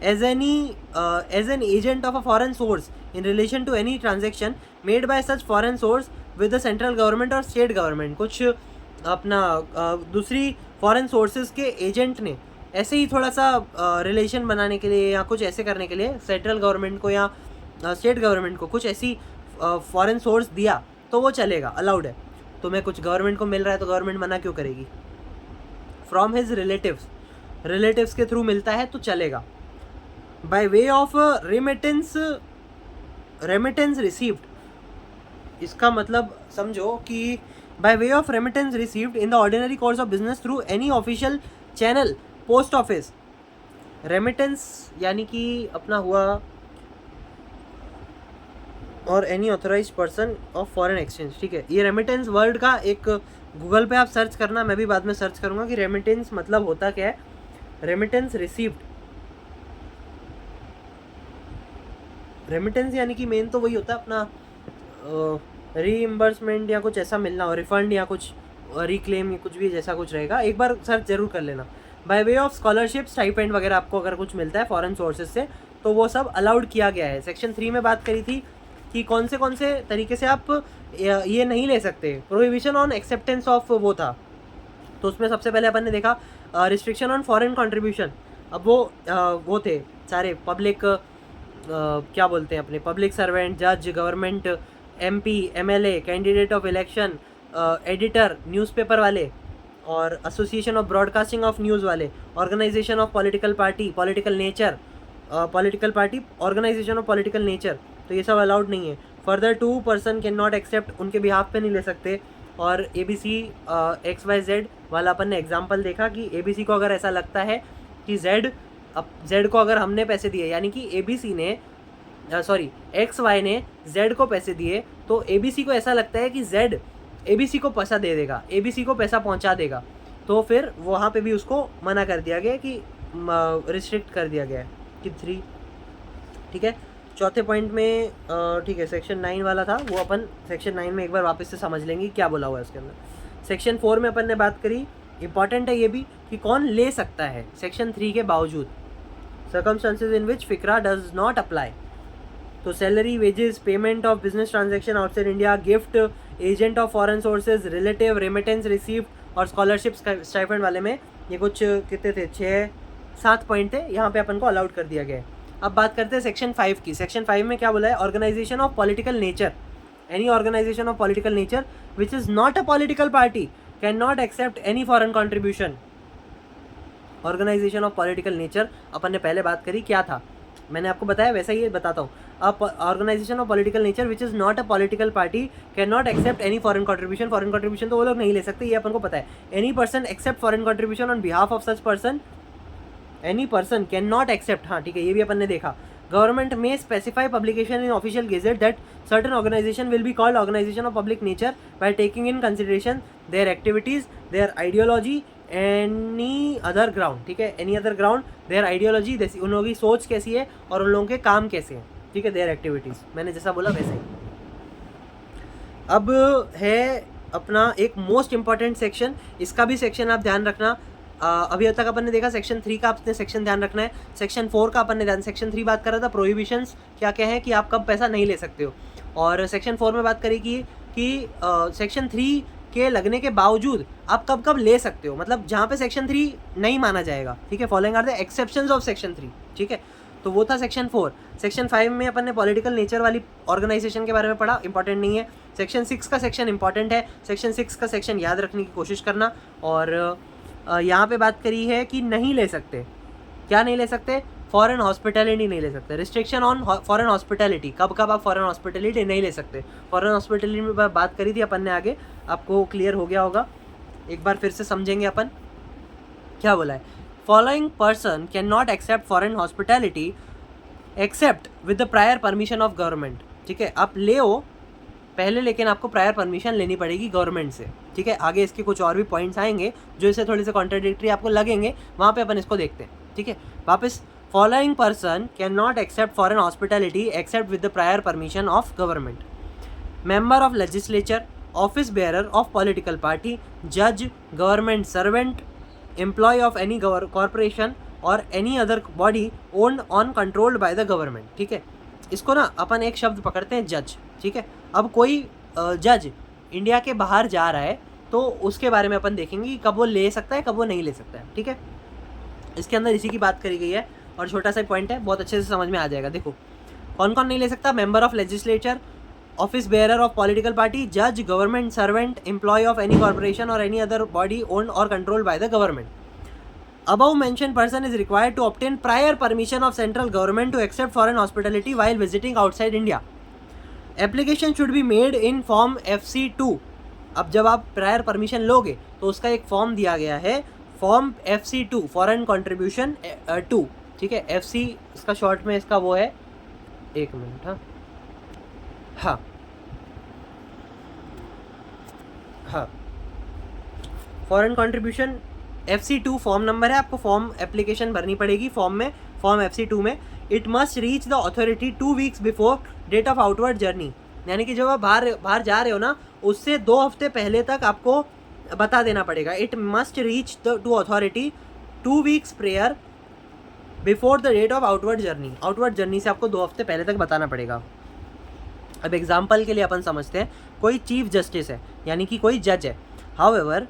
as an agent of a foreign source in relation to any transaction made by such foreign source with the central government or state government। कुछ अपना दूसरी फॉरेन सोर्सेज के एजेंट ने ऐसे ही थोड़ा सा रिलेशन बनाने के लिए या कुछ ऐसे करने के लिए सेंट्रल गवर्नमेंट को या स्टेट गवर्नमेंट को कुछ ऐसी फॉरेन सोर्स दिया तो वो चलेगा, अलाउड है। तुम्हें कुछ गवर्नमेंट को मिल रहा है तो गवर्नमेंट मना क्यों करेगी। फ्रॉम हिज रिलेटिव्स के थ्रू मिलता है तो चलेगा। By way of remittance received, इसका मतलब समझो कि by way of remittance received in the ordinary course of business through any official channel, post office, remittance यानी कि अपना हुआ और any authorise person of foreign exchange, ठीक है। ये रेमिटेंस वर्ड का एक गूगल पे आप सर्च करना, मैं भी बाद में सर्च करूँगा कि रेमिटेंस मतलब होता क्या है। रेमिटेंस रिसीव्ड, रेमिटेंस यानी कि मेन तो वही होता है अपना रीइम्बर्समेंट या कुछ ऐसा मिलना, और रिफंड या कुछ रिक्लेम या कुछ भी जैसा कुछ रहेगा, एक बार सर्च जरूर कर लेना। Bye way of scholarship, stipend वगैरह आपको अगर कुछ मिलता है फॉरेन सोर्सेज से तो वो सब अलाउड किया गया है। सेक्शन 3 में बात करी थी कि कौन से तरीके से आप ये नहीं ले सकते, प्रोहिबिशन ऑन एक्सेप्टेंस ऑफ वो था। तो उसमें सबसे पहले अपन ने देखा रिस्ट्रिक्शन ऑन फॉरेन कंट्रीब्यूशन। अब वो थे सारे पब्लिक क्या बोलते हैं अपने पब्लिक सर्वेंट, जज, government, MP, MLA, candidate of election, editor, newspaper वाले, और association of broadcasting of news वाले, organisation of political party, political nature, political party, organisation of political nature, तो ये सब अलाउड नहीं है। Further 2 person can not accept, उनके बिहाफ पे नहीं ले सकते। और ABC XYZ वाला अपन ने एग्जाम्पल देखा कि ABC को अगर ऐसा लगता है कि Z को अगर हमने पैसे दिए, यानी कि ABC ने XY ने Z को पैसे दिए, तो ABC को ऐसा लगता है कि Z ABC को पैसा दे देगा, ABC को पैसा पहुंचा देगा, तो फिर वहाँ पे भी उसको मना कर दिया गया कि रिस्ट्रिक्ट कर दिया गया है कि 3, ठीक है। चौथे पॉइंट में ठीक है, सेक्शन 9 वाला था वो अपन सेक्शन 9 में एक बार वापस से समझ लेंगे क्या बोला हुआ है उसके अंदर। सेक्शन 4 में अपन ने बात करी, इंपॉर्टेंट है ये भी कि कौन ले सकता है सेक्शन 3 के बावजूद, circumstances in which FCRA does not apply. तो salary, wages, payment of business transaction outside India, gift, agent of foreign sources, relative, remittance receive और स्कॉलरशिप स्टाइपेंड वाले में ये कुछ कितने थे, 6-7 पॉइंट थे, यहाँ पे अपन को अलाउड कर दिया गया है। अब बात करते हैं सेक्शन 5 की। सेक्शन 5 में क्या बोला है, organisation of political nature, any organisation of political nature which is not a political party can not accept any foreign contribution. Organisation of political nature अपन ने पहले बात करी क्या था, मैंने आपको बताया वैसा ही बताता हूँ। अब organisation of political nature which is not a political party can not accept any foreign contribution. Foreign contribution तो वो लोग नहीं ले सकते, ये अपन को पता है। Any person accept foreign contribution on behalf of such person, any person can not accept, हाँ ठीक है, ये भी अपन ने देखा। गवर्नमेंट में specify publication in official gazette that certain organisation will be called organisation of public nature by taking in consideration their activities, their ideology, any other ground, ठीक है, any other ground, their ideology, जैसी उन लोगों की सोच कैसी है और उन लोगों के काम कैसे हैं, ठीक है, देयर एक्टिविटीज़, मैंने जैसा बोला वैसे ही। अब है अपना एक मोस्ट इंपॉर्टेंट सेक्शन, इसका भी सेक्शन आप ध्यान रखना। अभी तक अपन ने देखा सेक्शन 3 का आपने सेक्शन ध्यान रखना है। सेक्शन 4 का अपन ने ध्यान, सेक्शन 3 बात कर रहा था प्रोहिबिशंस क्या क्या है कि आप कब पैसा नहीं ले सकते हो, और सेक्शन 4 में बात करी कि सेक्शन 3 के लगने के बावजूद आप कब कब ले सकते हो, मतलब जहाँ पे सेक्शन 3 नहीं माना जाएगा, ठीक है। Following are the exceptions of section 3, ठीक है, तो वो था सेक्शन 4। सेक्शन 5 में अपन ने पॉलिटिकल नेचर वाली ऑर्गेनाइजेशन के बारे में पढ़ा, इंपॉर्टेंट नहीं है। सेक्शन 6 का सेक्शन इंपॉर्टेंट है, सेक्शन 6 का सेक्शन याद रखने की कोशिश करना। और यहाँ पे बात करी है कि नहीं ले सकते, क्या नहीं ले सकते, फॉरेन हॉस्पिटैलिटी नहीं ले सकते, रिस्ट्रिक्शन ऑन फॉरेन हॉस्पिटैलिटी, कब कब आप फॉरेन हॉस्पिटैलिटी नहीं ले सकते। फॉरेन हॉस्पिटैलिटी में बात करी थी अपन ने आगे, आपको क्लियर हो गया होगा, एक बार फिर से समझेंगे अपन क्या बोला है। Following person can not accept foreign hospitality accept with the prior permission of government, ठीक है, आप ले हो पहले, लेकिन आपको प्रायर परमिशन लेनी पड़ेगी गवर्नमेंट से, ठीक है। आगे इसके कुछ और भी पॉइंट्स आएंगे जो इसे थोड़े से कॉन्ट्राडिक्टरी आपको लगेंगे, वहाँ पे अपन इसको देखते हैं, ठीक है। वापस, following person can not accept foreign hospitality accept with the prior permission of government, member of legislature, office bearer of political party, जज, government servant, employ of any corporation और any other body owned on controlled by the government, ठीक है। इसको ना अपन एक शब्द पकड़ते हैं, जज, ठीक है। अब कोई जज इंडिया के बाहर जा रहा है तो उसके बारे में अपन देखेंगे कि कब वो ले सकता है, कब वो नहीं ले सकता है, ठीक है। इसके अंदर इसी की बात करी गई है और छोटा सा पॉइंट है, बहुत अच्छे से समझ में आ जाएगा। देखो कौन कौन नहीं ले सकता, member of legislature, office bearer of political party, जज, government servant, employ of any corporation or any other body owned or controlled by the government. Above mentioned person is required to obtain prior permission of central government to accept foreign hospitality while visiting outside India. Application should be made in form FC2. अब जब आप प्रायर परमिशन लोगे तो उसका एक फॉर्म दिया गया है, फॉर्म FC2, फॉरेन कॉन्ट्रीब्यूशन 2, ठीक है। FC इसका शॉर्ट में इसका वो है, 1 मिनट, हाँ हाँ हाँ, foreign contribution FC2 form number है, आपको फॉर्म एप्लीकेशन भरनी पड़ेगी फॉर्म में, फॉर्म FC2 में। It must reach the authority 2 weeks before date of outward journey, यानी कि जब आप बाहर जा रहे हो ना, उससे 2 हफ्ते पहले तक आपको बता देना पड़ेगा। It must reach the to authority 2 weeks prior before the date of outward journey, outward journey से आपको 2 हफ्ते पहले तक बताना पड़ेगा। अब एग्जाम्पल के लिए अपन समझते हैं, कोई चीफ जस्टिस है, यानी कि कोई जज है। हाउएवर,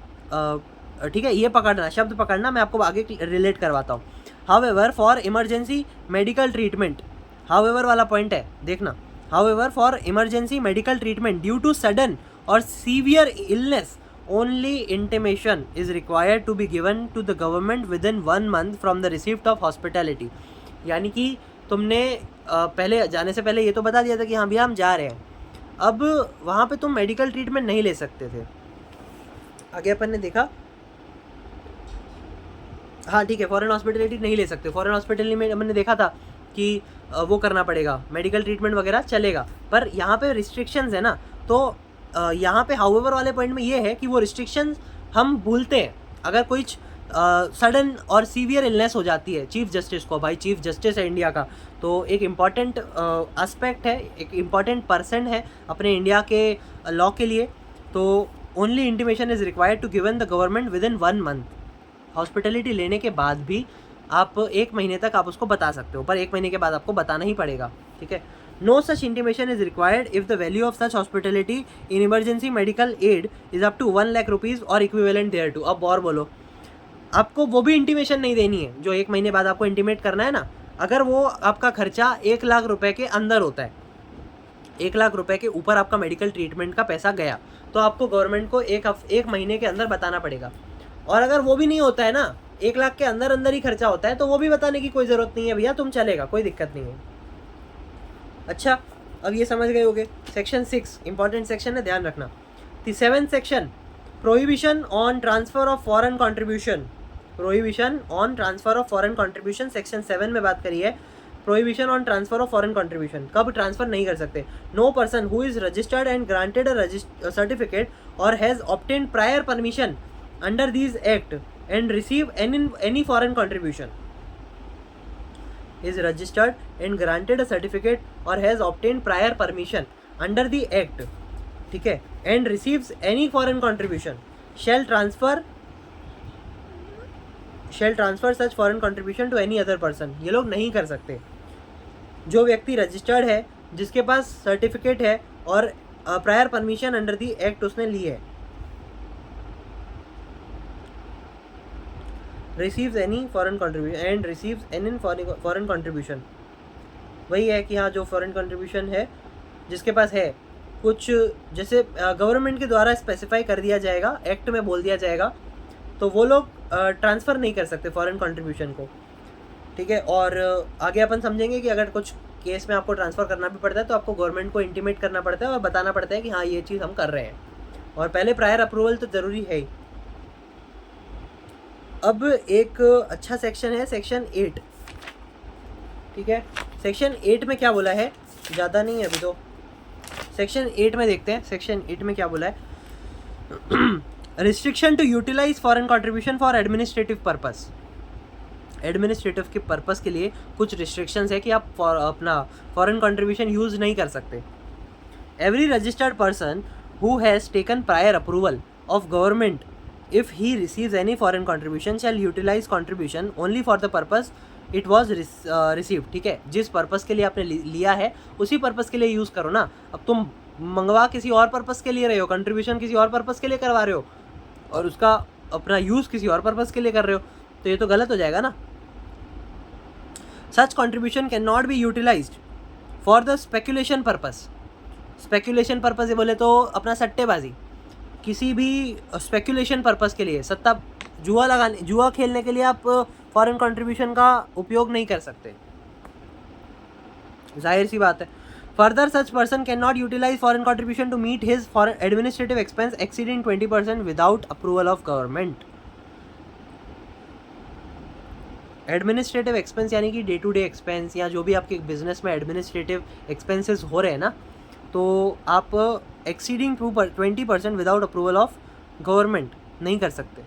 ठीक है, ये पकड़ना, शब्द पकड़ना, मैं आपको आगे रिलेट करवाता हूँ। However for emergency medical treatment, however वाला पॉइंट है, देखना। However for emergency medical treatment due to sudden or severe illness only intimation is required to be given to the government within 1 month from the receipt of hospitality. यानी कि तुमने पहले जाने से पहले ये तो बता दिया था कि हाँ भैया हम जा रहे हैं, अब वहाँ पे तुम मेडिकल ट्रीटमेंट नहीं ले सकते थे। आगे अपन ने देखा, हाँ ठीक है, फॉरेन हॉस्पिटलिटी नहीं ले सकते। फॉरेन हॉस्पिटलिटी में हमने देखा था कि वो करना पड़ेगा, मेडिकल ट्रीटमेंट वगैरह चलेगा, पर यहाँ पे रिस्ट्रिक्शंस है ना। तो यहाँ पे हाउएवर वाले पॉइंट में ये है कि वो रिस्ट्रिक्शंस हम भूलते हैं। अगर कोई सडन और सीवियर इलनेस हो जाती है चीफ जस्टिस को, भाई चीफ जस्टिस है इंडिया का, तो एक इम्पॉर्टेंट एस्पेक्ट है, एक इम्पॉर्टेंट पर्सन है अपने इंडिया के लॉ के लिए। तो only intimation is required to given the government within 1 month। Hospitality लेने के बाद भी आप 1 महीने तक आप उसको बता सकते हो, पर 1 महीने के बाद आपको बताना ही पड़ेगा, ठीक है। No such intimation is required if the value of such hospitality in emergency medical aid is up to 1 lakh rupees और इक्विवेलेंट देयर टू। अब और बोलो, आपको वो भी इंटीमेशन नहीं देनी है जो 1 महीने बाद आपको इंटीमेट करना है ना। अगर वो आपका खर्चा 1 लाख रुपए के अंदर होता है, 1 लाख रुपए के ऊपर आपका मेडिकल ट्रीटमेंट का पैसा गया, तो आपको गवर्नमेंट को 1 महीने के अंदर बताना पड़ेगा। और अगर वो भी नहीं होता है ना, 1 लाख के अंदर अंदर ही खर्चा होता है, तो वो भी बताने की कोई ज़रूरत नहीं है भैया, तुम चलेगा, कोई दिक्कत नहीं है। अच्छा, अब ये समझ गए होगे। सेक्शन 6 इंपॉर्टेंट सेक्शन है, ध्यान रखना। The 7th section, prohibition on transfer of foreign contribution, prohibition on transfer of foreign contribution section 7 में बात करी है। Prohibition on transfer of foreign contribution, कब ट्रांसफर नहीं कर सकते। No person who is registered and granted a certificate or has obtained prior permission under this act and receive any foreign contribution is registered and granted a certificate or has obtained prior permission under the act, ठीक है, and receives any foreign contribution shall transfer such foreign contribution to any other person। ये लोग नहीं कर सकते। जो व्यक्ति रजिस्टर्ड है, जिसके पास सर्टिफिकेट है और prior permission under the act उसने ली है, receives any foreign contribution and receives any foreign contribution, वही है कि हाँ जो फॉरेन कंट्रीब्यूशन है जिसके पास है, कुछ जैसे गवर्नमेंट के द्वारा स्पेसिफाई कर दिया जाएगा, एक्ट में बोल दिया जाएगा, तो वो लोग ट्रांसफ़र नहीं कर सकते फॉरेन कंट्रीब्यूशन को, ठीक है। और आगे अपन समझेंगे कि अगर कुछ केस में आपको ट्रांसफ़र करना भी पड़ता है तो आपको गवर्नमेंट को इंटीमेट करना पड़ता है और बताना पड़ता है कि हाँ ये चीज़ हम कर रहे हैं, और पहले प्रायर अप्रूवल तो ज़रूरी है ही। अब एक अच्छा सेक्शन है सेक्शन 8, ठीक है। सेक्शन 8 में क्या बोला है, ज़्यादा नहीं है अभी तो, सेक्शन 8 में देखते हैं। सेक्शन 8 में क्या बोला है, restriction to utilise foreign contribution for administrative purpose. Administrative के पर्पस के लिए कुछ रिस्ट्रिक्शंस है कि आप अपना फॉरेन कंट्रीब्यूशन यूज़ नहीं कर सकते। Every registered person who has taken prior approval of government if he receives any foreign contribution shall utilize contribution only for the purpose it was received, ठीक है। जिस पर्पस के लिए आपने लिया है उसी पर्पस के लिए यूज़ करो ना। अब तुम मंगवा किसी और पर्पस के लिए रहे हो, कंट्रीब्यूशन किसी और पर्पस के लिए करवा रहे हो और उसका अपना यूज़ किसी और पर्पस के लिए कर रहे हो, तो ये तो गलत हो जाएगा ना। Such contribution can not be utilised for the speculation purpose. Speculation purpose ये बोले तो अपना सट्टेबाजी, किसी भी स्पेकुलेशन पर्पस के लिए, सट्टा जुआ खेलने के लिए आप फॉरेन कंट्रीब्यूशन का उपयोग नहीं कर सकते, जाहिर सी बात है। Further such person can not utilise foreign contribution to meet his foreign administrative expense exceeding 20% without approval of government. Administrative expense यानी कि डे टू डे एक्सपेंस या जो भी आपके बिजनेस में एडमिनिस्ट्रेटिव एक्सपेंसेस हो रहे हैं ना, तो आप exceeding 20% without approval of government नहीं कर सकते।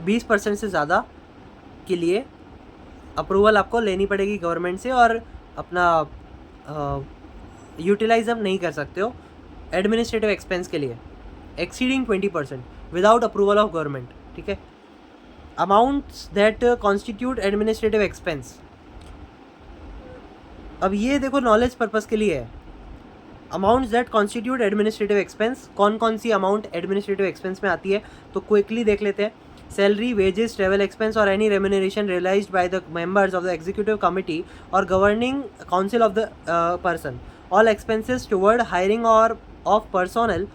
20% से ज़्यादा के लिए अप्रूवल आपको लेनी पड़ेगी गवर्नमेंट से, और अपना यूटिलाइज आप नहीं कर सकते हो एडमिनिस्ट्रेटिव एक्सपेंस के लिए exceeding 20% without approval of government. ठीक है। Amounts that constitute administrative expense, अब ये देखो नॉलेज पर्पस के लिए है। Amounts that constitute administrative expense, कौन कौन सी अमाउंट एडमिनिस्ट्रेटिव एक्सपेंस में आती है, तो क्विकली देख लेते हैं। Salary, wages, travel expense or any remuneration realised by the members of the executive committee or governing council of the person, all expenses toward hiring or of personnel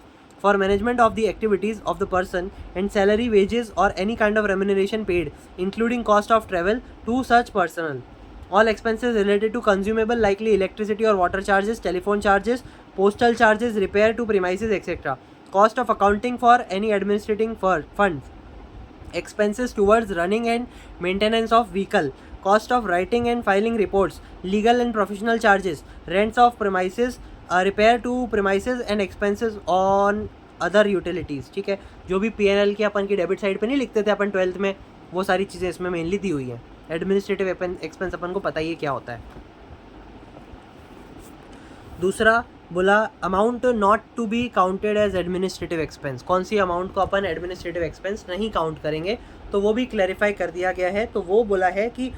for management of the activities of the person, and salary, wages or any kind of remuneration paid, including cost of travel to such personnel, all expenses related to consumable likely electricity or water charges, telephone charges, postal charges, repair to premises, etc., cost of accounting for any administrating funds, expenses towards running and maintenance of vehicle, cost of writing and filing reports, legal and professional charges, rents of premises, repair to premises and expenses on other utilities. ठीक है, जो भी PNL की अपन की डेबिट साइड पे नहीं लिखते थे अपन 12th में, वो सारी चीज़ें इसमें मेनली दी हुई हैं। एडमिनिस्ट्रेटिव एक्सपेंस अपन को पता ही है क्या होता है। दूसरा बोला amount not to be counted as administrative expense, कौन सी अमाउंट को अपन एडमिनिस्ट्रेटिव एक्सपेंस नहीं काउंट करेंगे, तो वो भी क्लैरिफाई कर दिया गया है। तो वो बोला है कि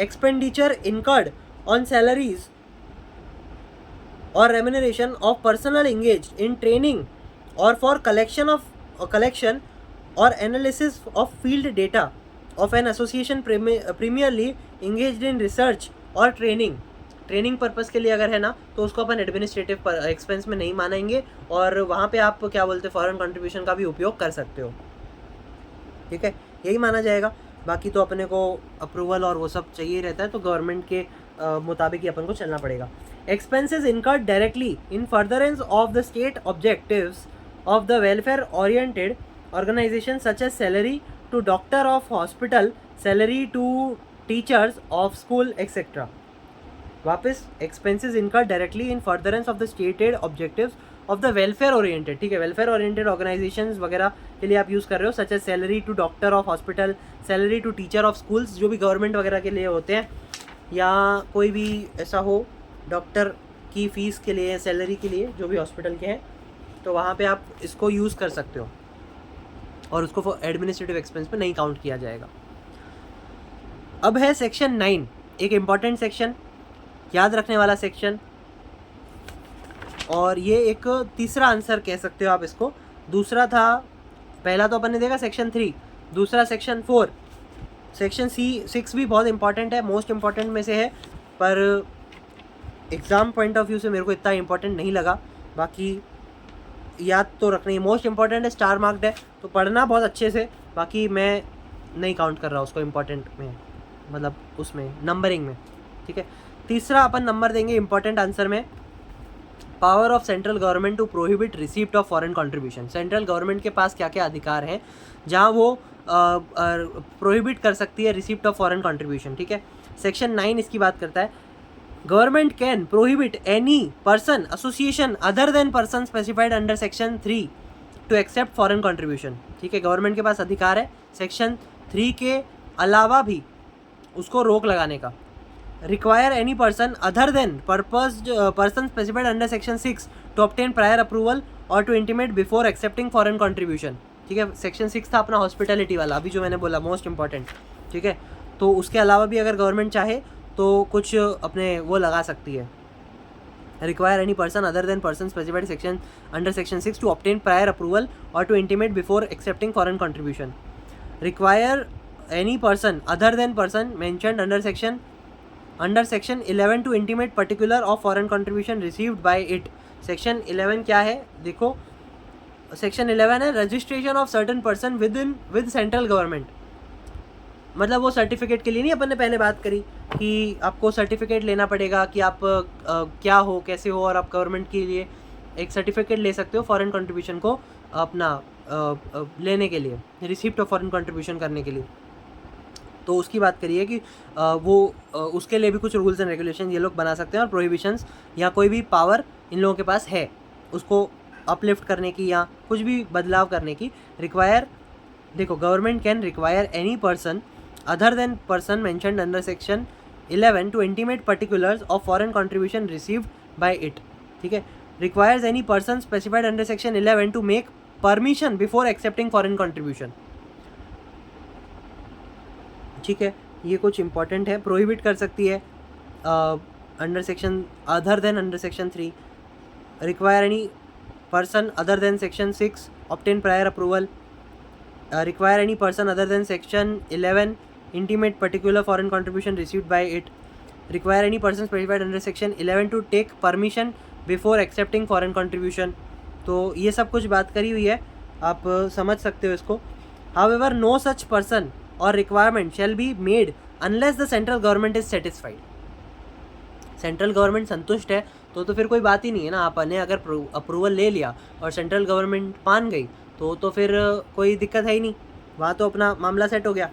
expenditure incurred on salaries or remuneration of personnel engaged in training or for collection or analysis of field data of an association primarily engaged in research or training purpose के लिए अगर है ना, तो उसको अपन एडमिनिस्ट्रेटिव एक्सपेंस में नहीं मानेंगे, और वहाँ पे आप क्या बोलते हैं फॉरेन कंट्रीब्यूशन का भी उपयोग कर सकते हो। ठीक है, यही माना जाएगा। बाकी तो अपने को अप्रूवल और वो सब चाहिए रहता है, तो गवर्नमेंट के मुताबिक ही अपन को चलना पड़ेगा। Expenses incurred directly in furtherance of the state objectives of the welfare oriented organizations such as salary to doctor of hospital, salary to teachers of school, etc. वापस expenses incurred directly in furtherance of the stated objectives of the welfare oriented, ठीक है, welfare oriented organizations वगैरह के लिए आप यूज़ कर रहे हो, such as salary to doctor of hospital, salary to teacher of schools, जो भी गवर्नमेंट वगैरह के लिए होते हैं, या कोई भी ऐसा हो डॉक्टर की फ़ीस के लिए, सैलरी के लिए, जो भी हॉस्पिटल के हैं, तो वहाँ पे आप इसको यूज़ कर सकते हो और उसको एडमिनिस्ट्रेटिव एक्सपेंस पे नहीं काउंट किया जाएगा। अब है सेक्शन 9, एक इम्पॉर्टेंट सेक्शन, याद रखने वाला सेक्शन, और ये एक तीसरा आंसर कह सकते हो आप इसको। दूसरा था, पहला तो अपन ने देखा सेक्शन 3, दूसरा सेक्शन 4, सेक्शन 6 भी बहुत इंपॉर्टेंट है, मोस्ट इम्पॉर्टेंट में से है, पर एग्ज़ाम पॉइंट ऑफ व्यू से मेरे को इतना इंपॉर्टेंट नहीं लगा। बाकी याद तो रखना ही, मोस्ट इंपॉर्टेंट है, स्टार मार्क्ड है, तो पढ़ना बहुत अच्छे से। बाकी मैं नहीं काउंट कर रहा उसको इंपॉर्टेंट में, मतलब उसमें नंबरिंग में। ठीक है, तीसरा अपन नंबर देंगे इंपॉर्टेंट आंसर में, power of central government to prohibit receipt of foreign contribution. Central government के पास क्या क्या अधिकार हैं जहाँ वो प्रोहिबिट कर सकती है रिसीप्ट ऑफ फॉरेन कंट्रीब्यूशन। ठीक है, सेक्शन 9 इसकी बात करता है, government can prohibit any person association other than person specified under section 3 to accept foreign contribution. ठीक है, गवर्नमेंट के पास अधिकार है सेक्शन 3 के अलावा भी उसको रोक लगाने का। Require any person other than person specified under section 6 to obtain prior approval or to intimate before accepting foreign contribution. ठीक है, सेक्शन 6 था अपना हॉस्पिटलिटी वाला, अभी जो मैंने बोला मोस्ट इंपॉर्टेंट। ठीक है, तो उसके अलावा भी अगर गवर्नमेंट चाहे तो कुछ अपने वो लगा सकती है, require any person other than person specified section under section 6 to obtain prior approval or to intimate before accepting foreign contribution. Require any person other than person mentioned under section 11 to intimate particular of foreign contribution received by it. Section 11 क्या है देखो, सेक्शन 11 है registration of certain person with central government. मतलब वो सर्टिफिकेट के लिए नहीं, अपन ने पहले बात करी कि आपको सर्टिफिकेट लेना पड़ेगा कि आप क्या हो, कैसे हो, और आप गवर्नमेंट के लिए एक सर्टिफिकेट ले सकते हो फॉरेन कंट्रीब्यूशन को अपना लेने के लिए, रिसिप्ट ऑफ फॉरेन कंट्रीब्यूशन करने के लिए। तो उसकी बात करिए कि उसके लिए भी कुछ रूल्स एंड रेगुलेशन ये लोग बना सकते हैं, और प्रोहिबिशंस या कोई भी पावर इन लोगों के पास है उसको अपलिफ्ट करने की या कुछ भी बदलाव करने की। रिक्वायर, देखो, government can require any person other than person mentioned under section 11 to intimate particulars of foreign contribution received by it. ठीक है, requires any person specified under section 11 to make permission before accepting foreign contribution. ठीक है, ये कुछ इंपॉर्टेंट है। प्रोहिबिट कर सकती है under section other than under section 3, require any person other then section 6 obtain prior approval, require any person other than section 11 intimate particular foreign contribution received by it, require any person specified under section 11 to take permission before accepting foreign contribution। तो ये सब कुछ बात करी हुई है, आप समझ सकते हो इसको। however no such person or requirement shall be made unless the central government is satisfied। Central government संतुष्ट है तो फिर कोई बात ही नहीं है ना। आपने अगर अप्रूवल ले लिया और सेंट्रल गवर्नमेंट मान गई तो फिर कोई दिक्कत है ही नहीं, वहाँ तो अपना मामला सेट हो गया।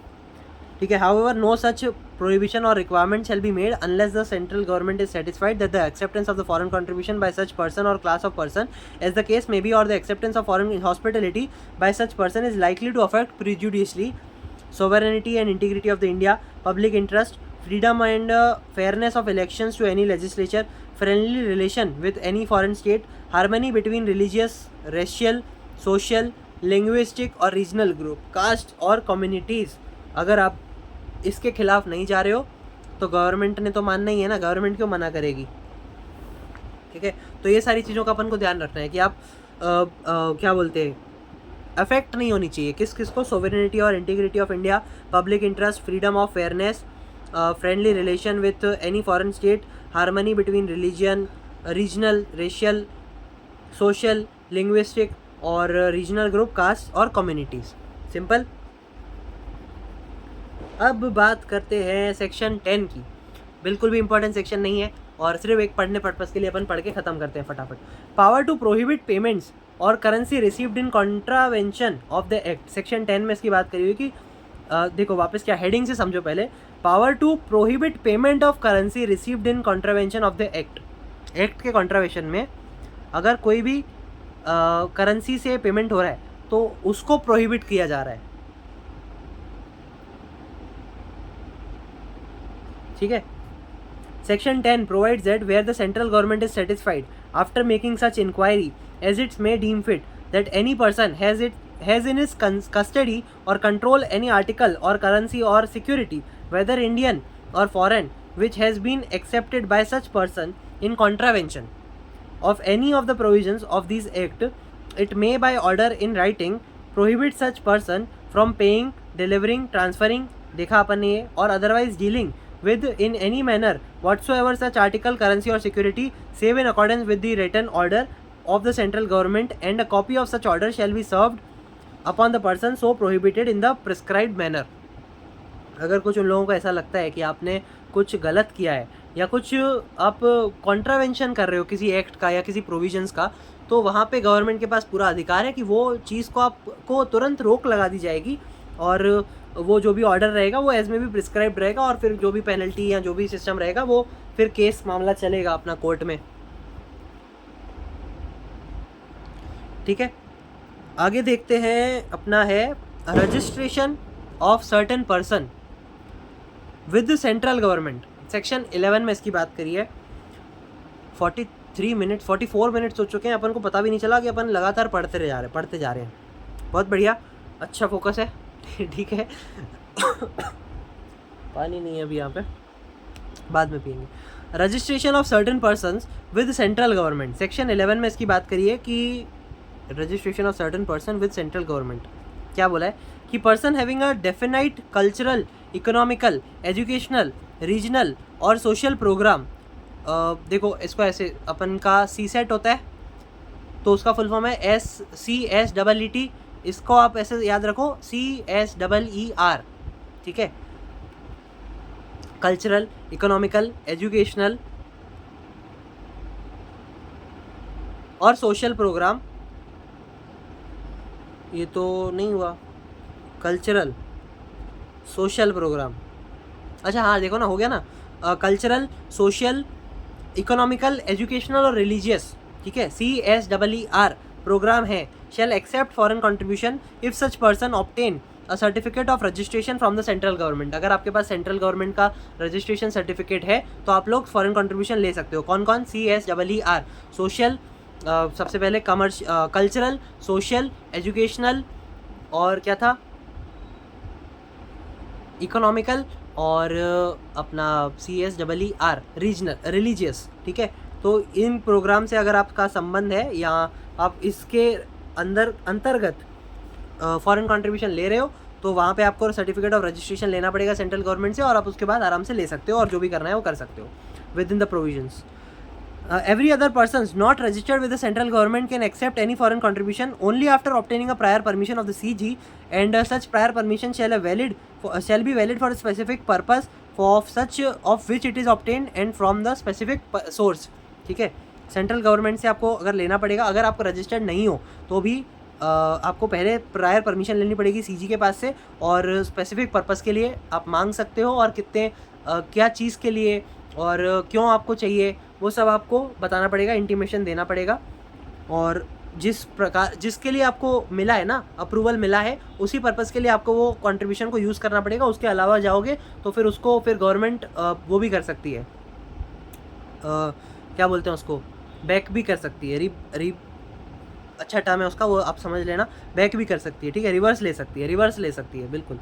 ठीक है, however no such prohibition or requirement shall be made unless the central government is satisfied that the acceptance of the foreign contribution by such person or class of person as the case may be or the acceptance of foreign hospitality by such person is likely to affect prejudicially sovereignty and integrity of the India, public interest, freedom and fairness of elections to any legislature, friendly relation with any foreign state, harmony between religious, racial, social, linguistic और regional group, caste और communities। अगर आप इसके खिलाफ नहीं जा रहे हो तो गवर्नमेंट ने तो मानना ही है ना, गवर्नमेंट क्यों मना करेगी। ठीक है, तो ये सारी चीज़ों का अपन को ध्यान रखना है कि आप क्या बोलते हैं, अफेक्ट नहीं होनी चाहिए किस किस को, सोवरेनिटी और integrity of India, public interest, freedom of fairness, friendly relation with any foreign state, harmony between religion, regional, racial, social, linguistic और रीजनल ग्रुप, कास्ट और कम्युनिटीज़। सिंपल। अब बात करते हैं सेक्शन 10 की। बिल्कुल भी इंपॉर्टेंट सेक्शन नहीं है और सिर्फ एक पढ़ने पर्पज़ के लिए अपन पढ़ के ख़त्म करते हैं फटाफट। पावर टू प्रोहिबिट पेमेंट्स और currency received in contravention of the act. Section 10 में इसकी बात करी हुई कि देखो वापस क्या हेडिंग से समझो पहले। Power to prohibit payment of currency received in contravention of the act. Act के कॉन्ट्रावेंशन में अगर कोई भी करेंसी से पेमेंट हो रहा है तो उसको प्रोहिबिट किया जा रहा है। ठीक है, section 10 provides that where the central government is satisfied after making such inquiry as it may deem fit that any person has in his custody or control any article or currency or security whether Indian or foreign which has been accepted by such person in contravention of any of the provisions of this act, it may by order in writing prohibit such person from paying, delivering, transferring, देखा अपन ने ये, और otherwise dealing with in any manner whatsoever such article, currency or security save in accordance with the written order of the central government, and a copy of such order shall be served upon the person so prohibited in the prescribed manner। अगर कुछ उन लोगों को ऐसा लगता है कि आपने कुछ गलत किया है या कुछ आप कॉन्ट्रावेंशन कर रहे हो किसी एक्ट का या किसी प्रोविजंस का, तो वहाँ पे गवर्नमेंट के पास पूरा अधिकार है कि वो चीज़ को आपको तुरंत रोक लगा दी जाएगी और वो जो भी ऑर्डर रहेगा वो एज में भी प्रिस्क्राइब्ड रहेगा और फिर जो भी पेनल्टी या जो भी सिस्टम रहेगा वो फिर केस मामला चलेगा अपना कोर्ट में। ठीक है, आगे देखते हैं। अपना है registration of certain person with central government. Section 11 में इसकी बात करी है। 44 मिनट्स हो चुके हैं, अपन को पता भी नहीं चला कि अपन लगातार पढ़ते जा रहे हैं। बहुत बढ़िया, अच्छा फोकस है। ठीक है, पानी नहीं है अभी यहाँ पे, बाद में पियेंगे। Registration of certain persons with central government. Section 11 में इसकी बात करिए कि registration of certain person with central government. क्या बोला है कि person having a definite cultural, economical, educational, regional और सोशल प्रोग्राम। देखो इसको ऐसे, अपन का सी सेट होता है तो उसका फुल फॉर्म है SCSEET। इसको आप ऐसे याद रखो, CSEER। ठीक है, कल्चरल, इकोनॉमिकल, एजुकेशनल और सोशल प्रोग्राम। ये तो नहीं हुआ, कल्चरल, सोशल प्रोग्राम, अच्छा हाँ देखो ना, हो गया ना, कल्चरल, सोशल, इकोनॉमिकल, एजुकेशनल और रिलीजियस, ठीक है, CSER प्रोग्राम है, shall accept foreign contribution if such person obtain a certificate of registration from the central government. अगर आपके पास सेंट्रल गवर्नमेंट का रजिस्ट्रेशन सर्टिफिकेट है तो आप लोग फॉरेन कंट्रीब्यूशन ले सकते हो। कौन कौन? CSER, सोशल, सबसे पहले कल्चरल, सोशल, एजुकेशनल और क्या था, इकोनॉमिकल और अपना CSER रीजनल, रिलीजियस, ठीक है। तो इन प्रोग्राम से अगर आपका संबंध है या आप इसके अंतर्गत फॉरेन कंट्रीब्यूशन ले रहे हो तो वहाँ पे आपको सर्टिफिकेट ऑफ रजिस्ट्रेशन लेना पड़ेगा सेंट्रल गवर्नमेंट से, और आप उसके बाद आराम से ले सकते हो और जो भी करना है वो कर सकते हो with in the provisions. Every other persons not registered with the central government can accept any foreign contribution only after obtaining a prior permission of the CG, and such prior permission shall be valid for a specific purpose of which it is obtained and from the specific source, ठीक है। सेंट्रल गवर्नमेंट से आपको अगर लेना पड़ेगा, अगर आपको रजिस्टर्ड नहीं हो तो भी आपको पहले प्रायर परमिशन लेनी पड़ेगी CG के पास से, और स्पेसिफिक पर्पस के लिए आप मांग सकते हो, और कितने क्या चीज़ के लिए और क्यों आपको चाहिए वो सब आपको बताना पड़ेगा, इंटीमेशन देना पड़ेगा, और जिसके लिए आपको मिला है ना, अप्रूवल मिला है, उसी पर्पज़ के लिए आपको वो कंट्रीब्यूशन को यूज़ करना पड़ेगा। उसके अलावा जाओगे तो फिर उसको गवर्नमेंट वो भी कर सकती है, क्या बोलते हैं उसको, बैक भी कर सकती है। अच्छा टर्म है उसका, वो आप समझ लेना, बैक भी कर सकती है, ठीक है, रिवर्स ले सकती है, बिल्कुल,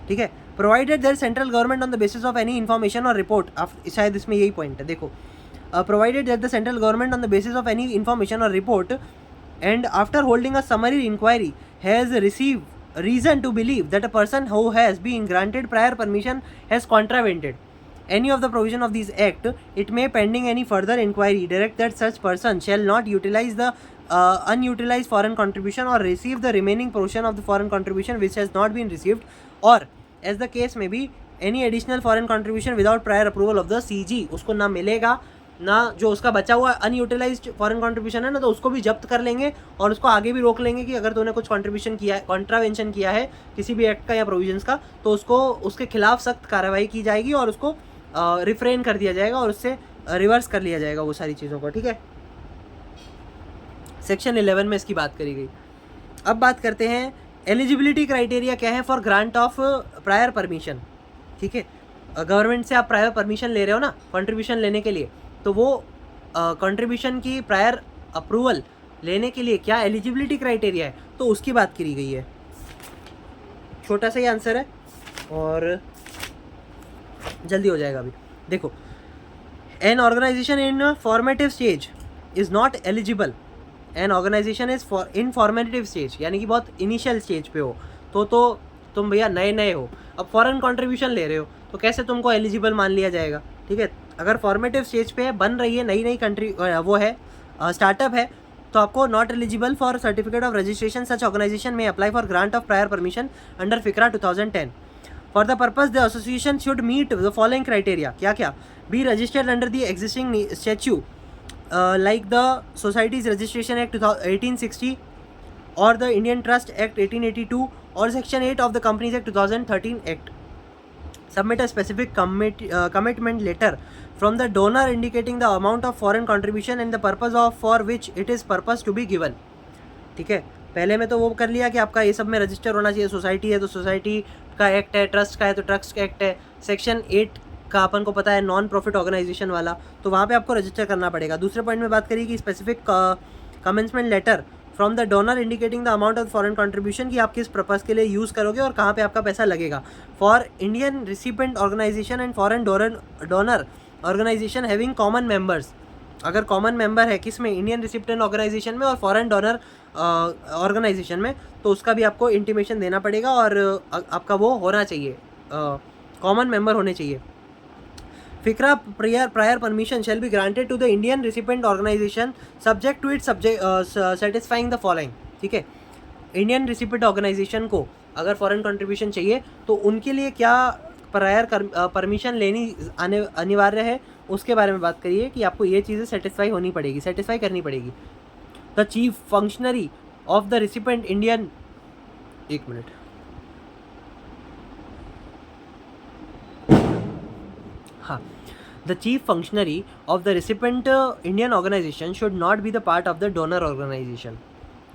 ठीक है। Provided that central government on the basis of any information और रिपोर्ट, शायद इसमें यही पॉइंट है, देखो, provided that the central government on the basis of any information or report and after holding a summary inquiry has received reason to believe that a person who has been granted prior permission has contravened any of the provision of this act, it may pending any further inquiry direct that such person shall not utilize the unutilized foreign contribution or receive the remaining portion of the foreign contribution which has not been received, or as the case may be any additional foreign contribution without prior approval of the CG, उसको ना मिलेगा ना जो उसका बचा हुआ अनयूटिलाइज्ड फॉरेन कंट्रीब्यूशन है ना, तो उसको भी जब्त कर लेंगे और उसको आगे भी रोक लेंगे कि अगर तूने कुछ कंट्रीब्यूशन किया है, कॉन्ट्रावेंशन किया है किसी भी एक्ट का या प्रोविजंस का, तो उसको उसके खिलाफ सख्त कार्रवाई की जाएगी और उसको रिफ्रेन कर दिया जाएगा और उससे रिवर्स कर लिया जाएगा वो सारी चीज़ों को, ठीक है। सेक्शन 11 में इसकी बात करी गई। अब बात करते हैं एलिजिबिलिटी क्राइटेरिया क्या है for grant of prior permission, ठीक है। गवर्नमेंट से आप प्रायर परमिशन ले रहे हो ना कंट्रीब्यूशन लेने के लिए, तो वो कंट्रीब्यूशन की प्रायर अप्रूवल लेने के लिए क्या एलिजिबिलिटी क्राइटेरिया है, तो उसकी बात करी गई है। छोटा सा ही आंसर है और जल्दी हो जाएगा अभी। देखो, an organisation in formative stage is not eligible, an organisation is in formative stage, यानी कि बहुत इनिशियल स्टेज पे हो, तो तुम भैया नए हो, अब फॉरेन कंट्रीब्यूशन ले रहे हो तो कैसे तुमको एलिजिबल मान लिया जाएगा, ठीक है। अगर फॉर्मेटिव स्टेज पे बन रही है, नई कंट्री वो है, स्टार्टअप है, तो आपको not eligible for certificate of registration, such organisation में apply for grant of prior permission under FCRA 2010। For the purpose the association should meet the following criteria, क्या क्या, be registered under the existing statute like the societies registration act 1860 or the Indian trust act 1882 or section 8 of the companies act 2013 act. Submit a specific commitment letter from the donor indicating the amount of foreign contribution and the purpose of for which it is purpose to be given, ठीक है। पहले में तो वो कर लिया कि आपका ये सब में रजिस्टर होना चाहिए, सोसाइटी है तो सोसाइटी का एक्ट है, ट्रस्ट का है तो ट्रस्ट का एक्ट है, सेक्शन 8 का अपन को पता है नॉन प्रॉफिट ऑर्गेनाइजेशन वाला, तो वहाँ पे आपको रजिस्टर करना पड़ेगा। दूसरे पॉइंट में बात करिए कि specific commencement letter from the donor indicating the amount of foreign contribution, कि आप किस पर्पज़ के लिए यूज़ करोगे और कहाँ पे आपका पैसा लगेगा। For Indian recipient organisation and foreign donor organisation having common members, अगर कॉमन मेंबर है किस में, इंडियन रिसिपेंट ऑर्गेनाइजेशन में और फॉरेन डोनर ऑर्गेनाइजेशन में, तो उसका भी आपको इंटीमेशन देना पड़ेगा और आपका वो होना चाहिए, कॉमन मेंबर होने चाहिए। FICRA prior permission shall be granted to the Indian recipient organization subject to its satisfying the following, ठीक है। इंडियन रिसिपेंट ऑर्गेनाइजेशन को अगर फॉरेन कंट्रीब्यूशन चाहिए तो उनके लिए क्या प्रायर परमिशन लेनी अनिवार्य है, उसके बारे में बात करिए कि आपको ये चीज़ें सेटिस्फाई करनी पड़ेगी। The chief functionary of the recipient Indian, एक मिनट, हाँ, the chief functionary of the recipient Indian organisation should not be the part of the donor organisation.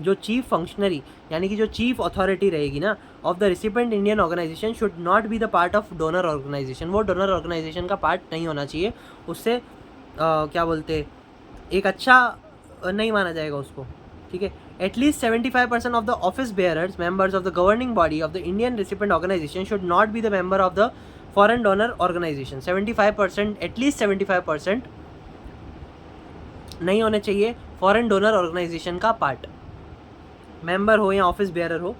जो चीफ फंक्शनरी यानी कि जो चीफ अथॉरिटी रहेगी ना of the recipient Indian organisation should not be the part of donor organisation, वो डोनर ऑर्गेनाइजेशन का पार्ट नहीं होना चाहिए। उससे क्या बोलते, एक अच्छा नहीं माना जाएगा उसको, ठीक है। At least 75% of the office bearers members of the governing body of the Indian recipient organisation should not be the member of the foreign donor organisation. 75%, at least 75% नहीं होने चाहिए फॉरेन डोनर ऑर्गेनाइजेशन का पार्ट, मेंबर हो या ऑफिस बेयरर हो।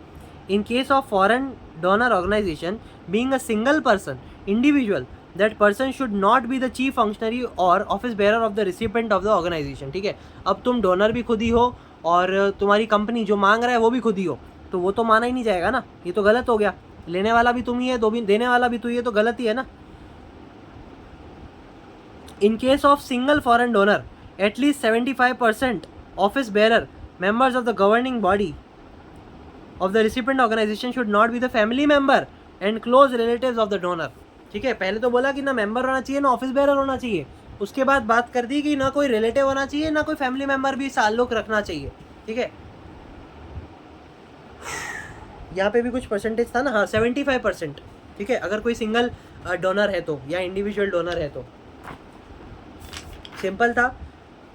In case of foreign donor organisation being a single person individual, that person should not be the chief functionary और office bearer of the recipient of the organisation, ठीक है। अब तुम डोनर भी खुद ही हो और तुम्हारी कंपनी जो मांग रहा है वो भी खुद ही हो, तो वो तो माना ही नहीं जाएगा ना, ये तो गलत हो गया। लेने वाला भी तुम ही है, दो भी देने वाला भी तू ही है, तो गलत ही है ना। इन case of single foreign donor, at least 75% office bearer members of the governing body of the recipient organization should not be the family member and close relatives of the donor, ठीक है। पहले तो बोला कि ना मेंबर होना चाहिए ना ऑफिस बेयरर होना चाहिए, उसके बाद बात कर दी कि ना कोई रिलेटिव होना चाहिए ना कोई फैमिली मेंबर भी ताल्लुक रखना चाहिए, ठीक है। यहाँ पे भी कुछ परसेंटेज था ना, हाँ 75%, ठीक है। अगर कोई सिंगल डोनर है तो, या इंडिविजुअल डोनर है तो। सिंपल था,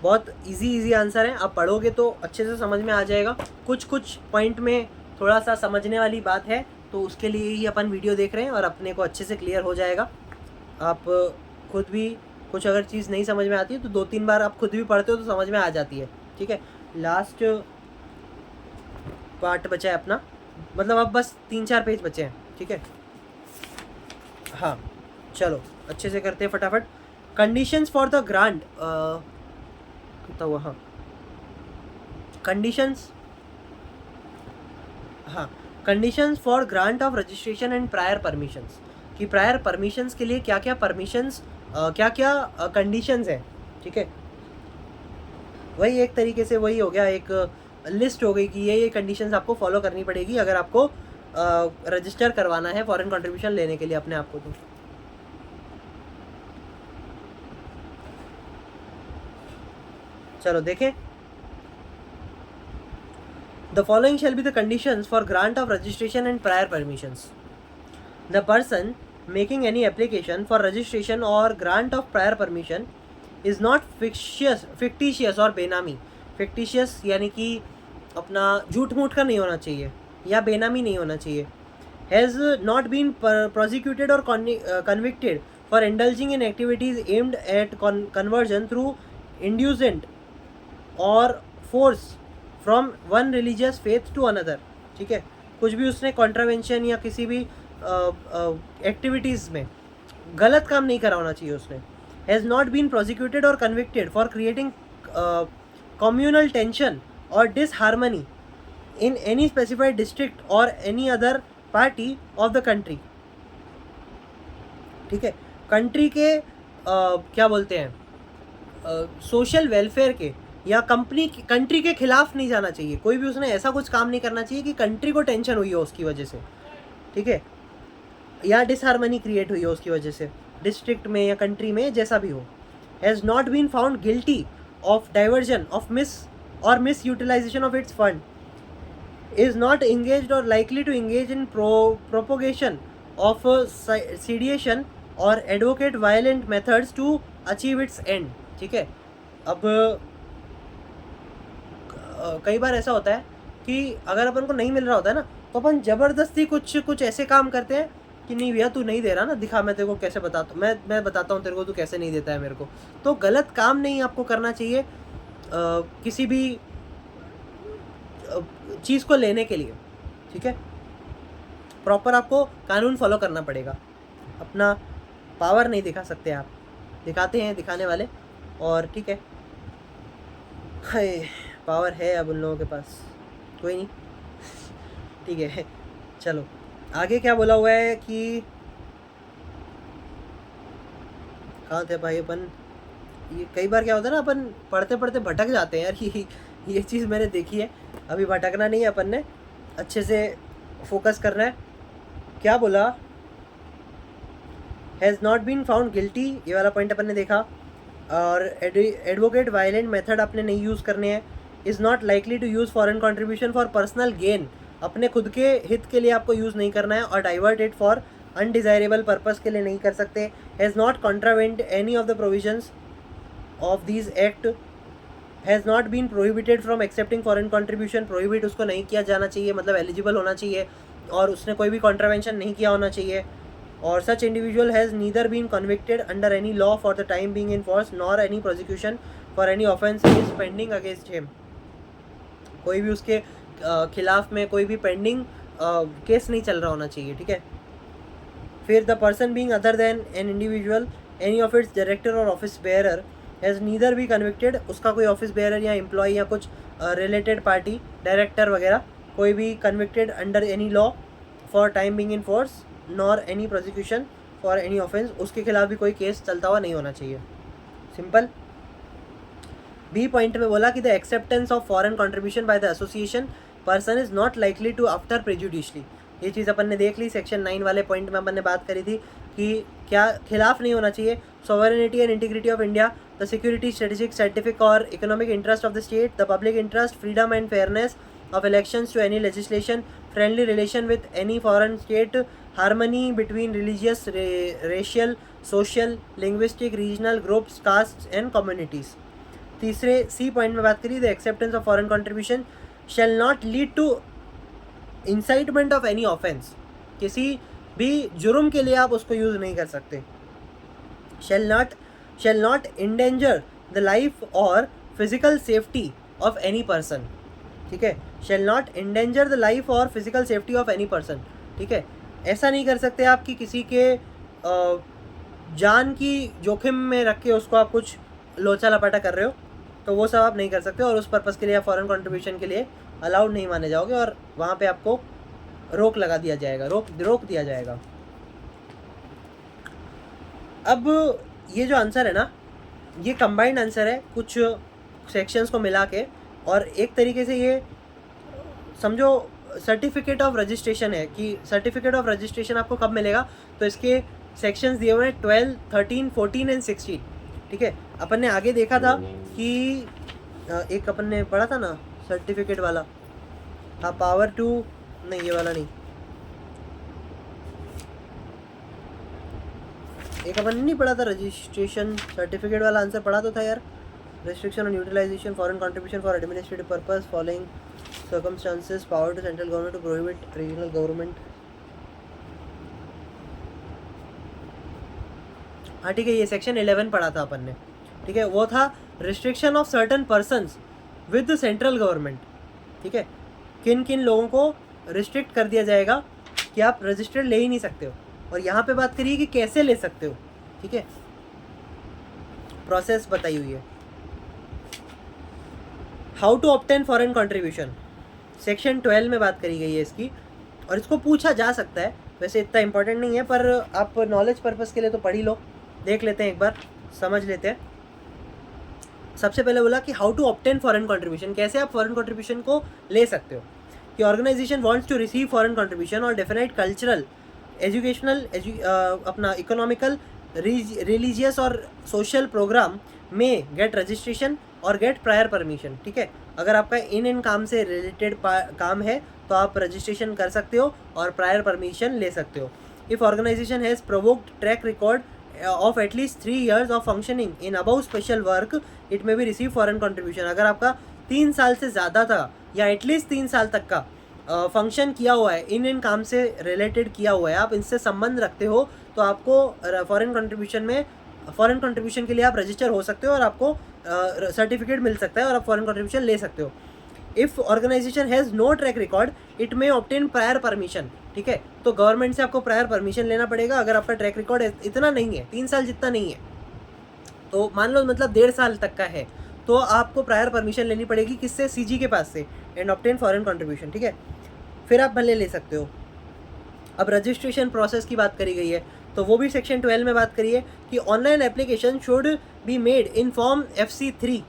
बहुत इजी आंसर है, आप पढ़ोगे तो अच्छे से समझ में आ जाएगा। कुछ पॉइंट में थोड़ा सा समझने वाली बात है, तो उसके लिए ही अपन वीडियो देख रहे हैं और अपने को अच्छे से क्लियर हो जाएगा। आप खुद भी कुछ अगर चीज़ नहीं समझ में आती है तो 2-3 बार आप खुद भी पढ़ते हो तो समझ में आ जाती है, ठीक है। लास्ट पार्ट बचा है अपना, मतलब अब बस 3-4 पेज बचे हैं, ठीक है। हाँ चलो अच्छे से करते हैं फटाफट। कंडीशंस फॉर द ग्रांट, कितना हुआ, हाँ कंडीशंस, हाँ conditions for grant of registration and prior permissions, कि प्रायर परमिशंस के लिए क्या क्या परमिशंस, क्या क्या कंडीशंस है, ठीक है। वही एक तरीके से वही हो गया, एक लिस्ट हो गई कि ये कंडीशंस आपको फॉलो करनी पड़ेगी अगर आपको रजिस्टर करवाना है फॉरेन कंट्रीब्यूशन लेने के लिए अपने आप को। तो चलो देखें। The following shall be the conditions for grant of registration and prior permissions. The person making any application for registration or grant of prior permission is not fictitious or बेनामी। fictitious यानी कि अपना झूठ मूठ का नहीं होना चाहिए या बेनामी नहीं होना चाहिए। Has not been prosecuted or convicted for indulging in activities aimed at conversion through inducement और force from one religious faith to another, ठीक है। कुछ भी उसने कॉन्ट्रावेंशन या किसी भी एक्टिविटीज़ में गलत काम नहीं करा होना चाहिए उसने। Has not been prosecuted or convicted for creating communal tension or disharmony in any specified district or any other party of the country, ठीक है। कंट्री के क्या बोलते हैं, सोशल वेलफेयर के या कंट्री के खिलाफ नहीं जाना चाहिए। कोई भी उसने ऐसा कुछ काम नहीं करना चाहिए कि कंट्री को टेंशन हुई हो उसकी वजह से, ठीक है, या डिसहार्मनी क्रिएट हुई हो उसकी वजह से, डिस्ट्रिक्ट में या कंट्री में जैसा भी हो। Has not been found guilty of diversion of misutilisation of its fund, is not engaged or likely to engage in propagation of sedition or advocate violent methods to achieve its end, ठीक है। अब कई बार ऐसा होता है कि अगर अपन को नहीं मिल रहा होता है ना, तो अपन ज़बरदस्ती कुछ ऐसे काम करते हैं कि नहीं भैया तू नहीं दे रहा ना, दिखा मैं तेरे को कैसे बताता हूँ, मैं बताता हूँ तेरे को तू कैसे नहीं देता है मेरे को। तो गलत काम नहीं आपको करना चाहिए किसी भी चीज़ को लेने के लिए, ठीक है। प्रॉपर आपको कानून फॉलो करना पड़ेगा, अपना पावर नहीं दिखा सकते आप, दिखाते हैं दिखाने वाले, और ठीक है हाय पावर है अब उन लोगों के पास, कोई नहीं, ठीक है। चलो आगे क्या बोला हुआ है कि कहाँ थे भाई अपन। ये कई बार क्या होता है ना, अपन पढ़ते पढ़ते भटक जाते हैं यार, ये चीज़ मैंने देखी है। अभी भटकना नहीं है अपन ने, अच्छे से फोकस करना है। क्या बोला, has not been found guilty, ये वाला पॉइंट अपन ने देखा। और एडवोकेट वायलेंट मेथड आपने नहीं यूज़ करने हैं। Is not likely to use foreign contribution for personal gain, अपने खुद के हित के लिए आपको यूज़ नहीं करना है। Or divert it for undesirable purpose के लिए नहीं कर सकते। Has not contravened any of the provisions of this act. Has not been prohibited from accepting foreign contribution, prohibit उसको नहीं किया जाना चाहिए, मतलब एलिजिबल होना चाहिए और उसने कोई भी कॉन्ट्रावेंशन नहीं किया होना चाहिए। और such individual has neither been convicted under any law for the time being in force nor any prosecution for any offence is pending against him, कोई भी उसके खिलाफ में कोई भी पेंडिंग केस नहीं चल रहा होना चाहिए, ठीक है। फिर the person being other than an individual any of its director or office bearer has neither be convicted, उसका कोई ऑफिस बेयरर या एम्प्लॉय या कुछ रिलेटेड पार्टी डायरेक्टर वगैरह कोई भी convicted under any law for time being in force nor any prosecution for any offence, उसके खिलाफ भी कोई केस चलता हुआ नहीं होना चाहिए, सिंपल। बी पॉइंट में बोला कि the acceptance of foreign contribution by the association person is not likely to after prejudicially, ये चीज़ अपन ने देख ली। सेक्शन 9 वाले पॉइंट में अपन ने बात करी थी कि क्या खिलाफ नहीं होना चाहिए। Sovereignty and integrity of India, the security, strategic, scientific or economic interest of the state, the public interest, freedom and fairness of elections to any legislation, friendly relation with any foreign state, harmony between religious, racial, social, linguistic, regional groups, castes and communities। तीसरे सी पॉइंट में बात करी, the acceptance of foreign contribution shall not lead to incitement of any offence, किसी भी जुर्म के लिए आप उसको यूज़ नहीं कर सकते। Shall not endanger the life or physical safety of any person, ठीक है। Shall not endanger the life or physical safety of any person, ठीक है। ऐसा नहीं कर सकते आप कि किसी के जान की जोखिम में रख के उसको आप कुछ लोचा लपाटा कर रहे हो, तो वो सब आप नहीं कर सकते और उस पर्पज़ के लिए आप फॉरेन कंट्रीब्यूशन के लिए अलाउड नहीं माने जाओगे और वहाँ पे आपको रोक लगा दिया जाएगा, रोक दिया जाएगा। अब ये जो आंसर है ना, ये कंबाइंड आंसर है कुछ सेक्शंस को मिला के, और एक तरीके से ये समझो सर्टिफिकेट ऑफ रजिस्ट्रेशन है कि सर्टिफिकेट ऑफ रजिस्ट्रेशन आपको कब मिलेगा, तो इसके सेक्शंस दिए हुए हैं 12, 13, 14 एंड 16, ठीक है। अपन ने आगे देखा था कि एक अपन ने पढ़ा था ना सर्टिफिकेट वाला, हाँ पावर टू, नहीं ये वाला नहीं, एक अपन ने नहीं पढ़ा था रजिस्ट्रेशन सर्टिफिकेट वाला आंसर पढ़ा तो था यार। Restriction on utilization foreign contribution for administrative purpose following circumstances, power to central government to prohibit regional government। हाँ ठीक है, ये सेक्शन 11 पढ़ा था अपन ने, ठीक है। वो था restriction of certain persons with central government, ठीक है। किन किन लोगों को रिस्ट्रिक्ट कर दिया जाएगा कि आप रजिस्टर्ड ले ही नहीं सकते हो, और यहाँ पे बात करिए कि कैसे ले सकते हो, ठीक है। प्रोसेस बताई हुई है। How to obtain foreign contribution, section 12 में बात करी गई है इसकी, और इसको पूछा जा सकता है, वैसे इतना इंपॉर्टेंट नहीं है पर आप नॉलेज पर्पस के लिए तो पढ़ ही लो, देख लेते हैं एक बार, समझ लेते हैं। सबसे पहले बोला कि how to obtain foreign contribution, कैसे आप फॉरेन कंट्रीब्यूशन को ले सकते हो। कि organisation wants to receive foreign contribution और डेफिनेट कल्चरल, एजुकेशनल, अपना इकोनॉमिकल, रिलीजियस और सोशल प्रोग्राम में गेट रजिस्ट्रेशन और गेट प्रायर परमिशन, ठीक है। अगर आपका इन काम से रिलेटेड काम है तो आप रजिस्ट्रेशन कर सकते हो और प्रायर परमिशन ले सकते हो। If organisation has provoked track record of at least 3 years of functioning in about special work, it may be receive foreign contribution. अगर आपका 3 साल से ज़्यादा था या एटलीस्ट 3 साल तक का फंक्शन किया हुआ है, इन काम से रिलेटेड किया हुआ है, आप इनसे संबंध रखते हो, तो आपको फॉरेन कंट्रीब्यूशन के लिए आप रजिस्टर हो सकते हो और आपको सर्टिफिकेट मिल सकता है और आप फॉरेन कंट्रीब्यूशन ले सकते हो। If organisation has no track record it may obtain prior permission, ठीक है। तो गवर्नमेंट से आपको प्रायर परमिशन लेना पड़ेगा। अगर आपका ट्रैक रिकॉर्ड इतना नहीं है, 3 साल जितना नहीं है, तो मान लो मतलब 1.5 साल तक का है, तो आपको प्रायर परमिशन लेनी पड़ेगी, किससे, सीजी के पास से, एंड ऑब्टेन फॉरेन कंट्रीब्यूशन, ठीक है। फिर आप भले ले सकते हो। अब रजिस्ट्रेशन प्रोसेस की बात करी गई है, तो वो भी सेक्शन 12 में बात करिए कि online application should be made in form FC3,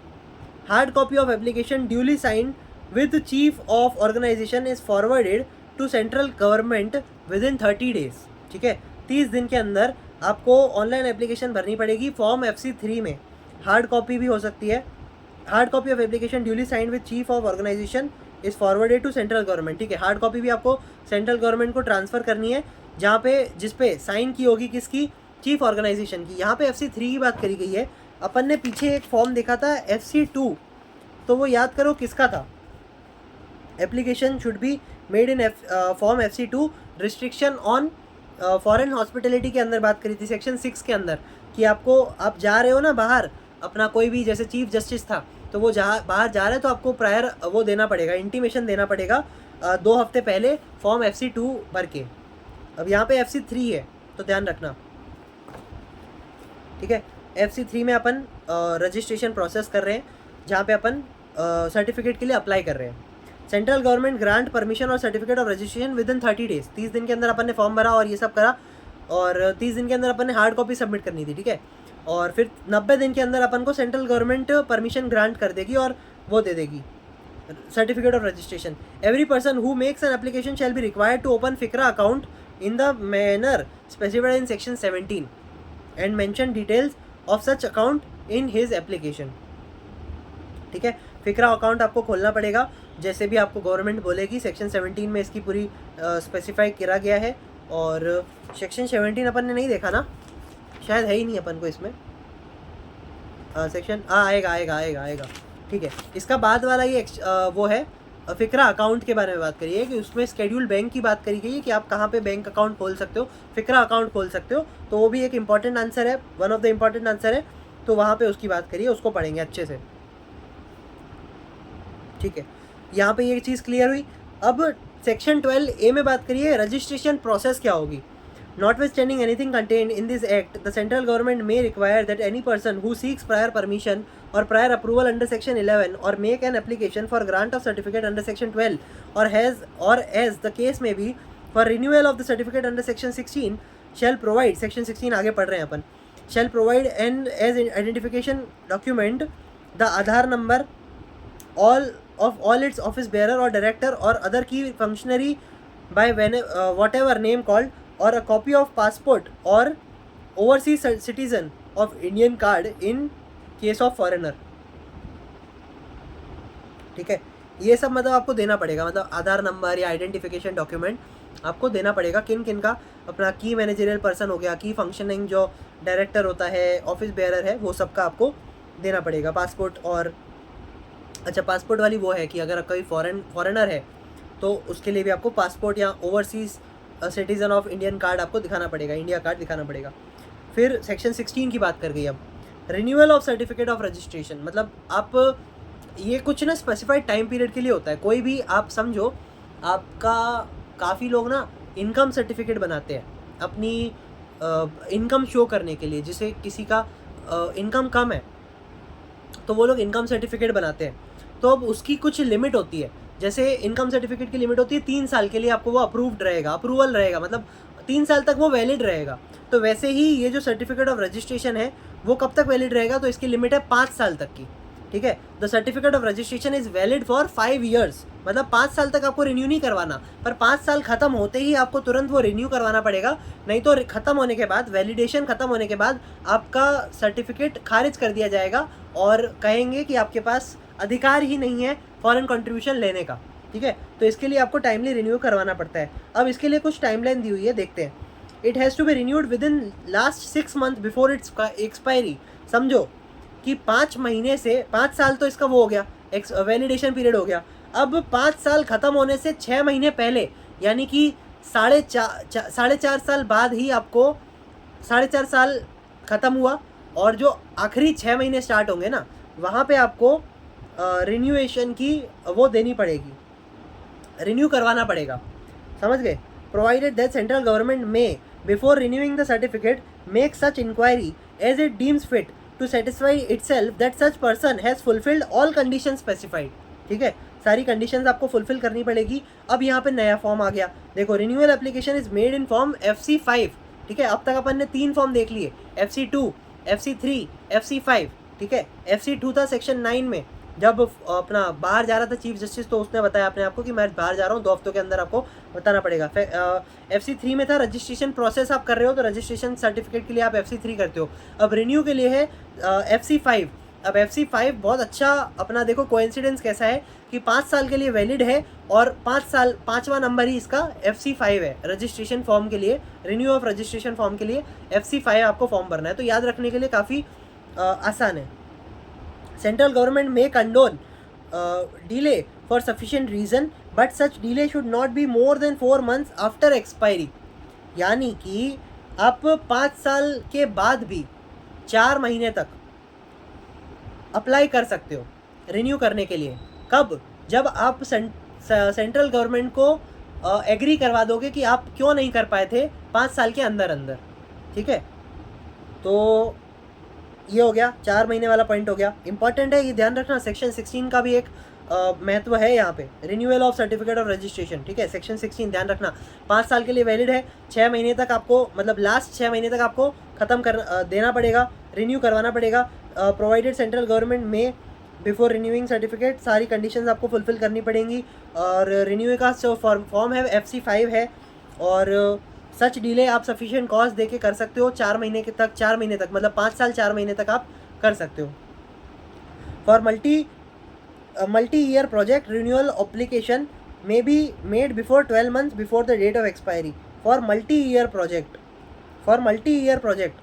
hard copy of application duly signed with chief of organisation is forwarded to central government within 30 days, ठीक है। 30 दिन के अंदर आपको ऑनलाइन एप्लीकेशन भरनी पड़ेगी फॉर्म FC3 में, हार्ड कॉपी भी हो सकती है। Hard copy of application duly signed with chief of organisation is forwarded to central government. ठीक है, हार्ड कॉपी भी आपको सेंट्रल गवर्नमेंट को ट्रांसफ़र करनी है, जहाँ पे जिस पे साइन की होगी किसकी, चीफ ऑर्गेनाइजेशन की। यहाँ पे FC3 की बात करी गई है। अपन ने पीछे एक फॉर्म देखा था FC2, तो वो याद करो किसका था। Application should be made in form FC2। Restriction on foreign hospitality के अंदर बात करी थी सेक्शन 6 के अंदर, कि आपको, आप जा रहे हो ना बाहर अपना, कोई भी जैसे चीफ जस्टिस था तो वो जहाँ बाहर जा रहे हैं तो आपको प्रायर वो देना पड़ेगा, इंटीमेशन देना पड़ेगा 2 हफ्ते पहले फॉर्म FC2 भर के। अब यहाँ पे FC3 है तो ध्यान रखना। ठीक है, FC3 में अपन रजिस्ट्रेशन प्रोसेस कर रहे हैं, जहाँ पे अपन सर्टिफिकेट के लिए अप्लाई कर रहे हैं। सेंट्रल गवर्नमेंट ग्रांट परमिशन और certificate of registration with in 30 days. 30 दिन के अंदर अपन ने फॉर्म भरा और ये सब करा, और 30 दिन के अंदर अपन ने हार्ड कॉपी सबमिट करनी थी। ठीक है, और फिर 90 दिन के अंदर अपन को सेंट्रल गवर्नमेंट परमिशन ग्रांट कर देगी और वो दे देगी certificate of registration. Every person who makes an application shall be required to open FCRA account in the manner specified in section 17 and mention details of such account in his application. ठीक है, फिक्रा अकाउंट आपको खोलना पड़ेगा, जैसे भी आपको गवर्नमेंट बोलेगी। सेक्शन 17 में इसकी पूरी स्पेसिफाई करा गया है। और सेक्शन 17 अपन ने नहीं देखा ना, शायद है ही नहीं अपन को इसमें सेक्शन। आएगा आएगा आएगा आएगा। ठीक है, इसका बाद वाला ये वो है फिक्रा अकाउंट के बारे में बात करिए, कि उसमें स्केड्यूल बैंक की बात करी गई है कि आप कहाँ पे बैंक अकाउंट खोल सकते हो, फिक्रा अकाउंट खोल सकते हो। तो वो भी एक इंपॉर्टेंट आंसर है, one of the important answer है, तो वहाँ पे उसकी बात करिए, उसको पढ़ेंगे अच्छे से। ठीक है, यहाँ पे ये चीज़ क्लियर हुई। अब सेक्शन 12A में बात करिए, रजिस्ट्रेशन प्रोसेस क्या होगी। Notwithstanding anything contained in this act, the central government may require that any person who seeks prior permission or prior approval under section 11 or make an application for grant of certificate under section 12 or as the case may be for renewal of the certificate under section 16 shall provide, section 16 आगे पढ़ रहे हैं अपन, shall provide and as identification document the Aadhaar number of all its office bearer or director or other key functionary by whatever name called, or a copy of passport or overseas citizen of Indian card in case of foreigner। ठीक है, ये सब मतलब आपको देना पड़ेगा, मतलब आधार नंबर या आइडेंटिफिकेशन डॉक्यूमेंट आपको देना पड़ेगा। किन किन का, अपना की मैनेजरियल पर्सन हो गया, की फंक्शनिंग जो डायरेक्टर होता है, ऑफिस बेयरर है, वो सब का आपको देना पड़ेगा। पासपोर्ट और अच्छा, पासपोर्ट वाली वो है कि अगर कोई फॉरेनर है तो उसके लिए भी आपको पासपोर्ट या overseas citizen of Indian card आपको दिखाना पड़ेगा, इंडिया कार्ड दिखाना पड़ेगा। फिर सेक्शन 16 की बात कर गई। अब renewal of certificate of registration, मतलब आप ये कुछ ना स्पेसिफाइड टाइम पीरियड के लिए होता है। कोई भी आप समझो, आपका काफ़ी लोग ना इनकम सर्टिफिकेट बनाते हैं अपनी इनकम शो करने के लिए, जिसे किसी का इनकम कम है तो वो लोग इनकम सर्टिफिकेट बनाते हैं। तो अब उसकी कुछ लिमिट होती है, जैसे इनकम सर्टिफिकेट की लिमिट होती है 3 साल के लिए आपको वो अप्रूव्ड रहेगा, अप्रूवल रहेगा, मतलब 3 साल तक वो वैलिड रहेगा। तो वैसे ही ये जो सर्टिफिकेट ऑफ रजिस्ट्रेशन है वो कब तक वैलिड रहेगा, तो इसकी लिमिट है 5 साल तक की। ठीक है, the certificate of registration is valid for 5 years, मतलब 5 साल तक आपको रिन्यू नहीं करवाना, पर 5 साल ख़त्म होते ही आपको तुरंत वो रिन्यू करवाना पड़ेगा, नहीं तो ख़त्म होने के बाद, वैलिडेशन ख़त्म होने के बाद आपका सर्टिफिकेट खारिज कर दिया जाएगा और कहेंगे कि आपके पास अधिकार ही नहीं है फॉरेन कंट्रीब्यूशन लेने का। ठीक है, तो इसके लिए आपको टाइमली रिन्यू करवाना पड़ता है। अब इसके लिए कुछ टाइमलाइन दी हुई है, देखते हैं। It has to be renewed within last 6 month before its expiry. समझो कि 5 महीने से 5 साल तो इसका वो हो गया, वैलिडेशन पीरियड हो गया। अब 5 साल ख़त्म होने से 6 महीने पहले, यानी कि 4.5 साल बाद ही आपको, 4.5 साल ख़त्म हुआ और जो आखिरी 6 महीने स्टार्ट होंगे ना, वहाँ पे आपको रिन्यूएशन की वो देनी पड़ेगी, रिन्यू करवाना पड़ेगा। समझ गए। Provided that central government may before renewing the certificate make such inquiry as it deems fit to satisfy itself that such person has fulfilled all condition specified. ठीक है, सारी कंडीशंस आपको फुलफिल करनी पड़ेगी। अब यहाँ पे नया फॉर्म आ गया, देखो, renewal application is made in form FC5। ठीक है, अब तक अपन ने 3 फॉर्म देख लिए, FC2, FC3, FC5। ठीक है, FC2 था सेक्शन 9 में, जब अपना बाहर जा रहा था चीफ जस्टिस, तो उसने बताया अपने आपको कि मैं बाहर जा रहा हूँ, 2 हफ्तों के अंदर आपको बताना पड़ेगा। FC3 में था रजिस्ट्रेशन प्रोसेस आप कर रहे हो तो रजिस्ट्रेशन सर्टिफिकेट के लिए आप FC3 करते हो। अब रिन्यू के लिए है FC5। अब FC5 बहुत अच्छा अपना देखो कोइंसिडेंस कैसा है कि 5 साल के लिए वैलिड है और 5वां नंबर ही इसका FC5 है रजिस्ट्रेशन फॉर्म के लिए, रिन्यू ऑफ रजिस्ट्रेशन फॉर्म के लिए FC5 आपको फॉर्म भरना है। तो याद रखने के लिए काफ़ी आसान है। Central government may condone delay for sufficient reason but such delay should not be more than 4 months after expiry। यानी कि आप 5 साल के बाद भी 4 महीने तक अप्लाई कर सकते हो रिन्यू करने के लिए। कब? जब आप सेंट्रल गवर्नमेंट को एग्री करवा दोगे कि आप क्यों नहीं कर पाए थे 5 साल के अंदर अंदर। ठीक है, तो ये हो गया, 4 महीने वाला पॉइंट हो गया। इंपॉर्टेंट है, ये ध्यान रखना। सेक्शन 16 का भी एक महत्व है यहाँ पे, renewal of certificate of registration. ठीक है, सेक्शन 16 ध्यान रखना, 5 साल के लिए वैलिड है, 6 महीने तक आपको, मतलब लास्ट 6 महीने तक आपको ख़त्म कर देना पड़ेगा, रिन्यू करवाना पड़ेगा। Provided central government may before renewing certificate सारी कंडीशंस आपको फुलफिल करनी पड़ेंगी। और रिन्यू का जो फॉर्म है FC5 है। और सच डिले आप सफिशिएंट कॉस्ट दे के कर सकते हो 4 महीने के तक, 4 महीने तक मतलब 5 साल 4 महीने तक आप कर सकते हो। For multi year project renewal application may be made before 12 months before the date of expiry. For multi year project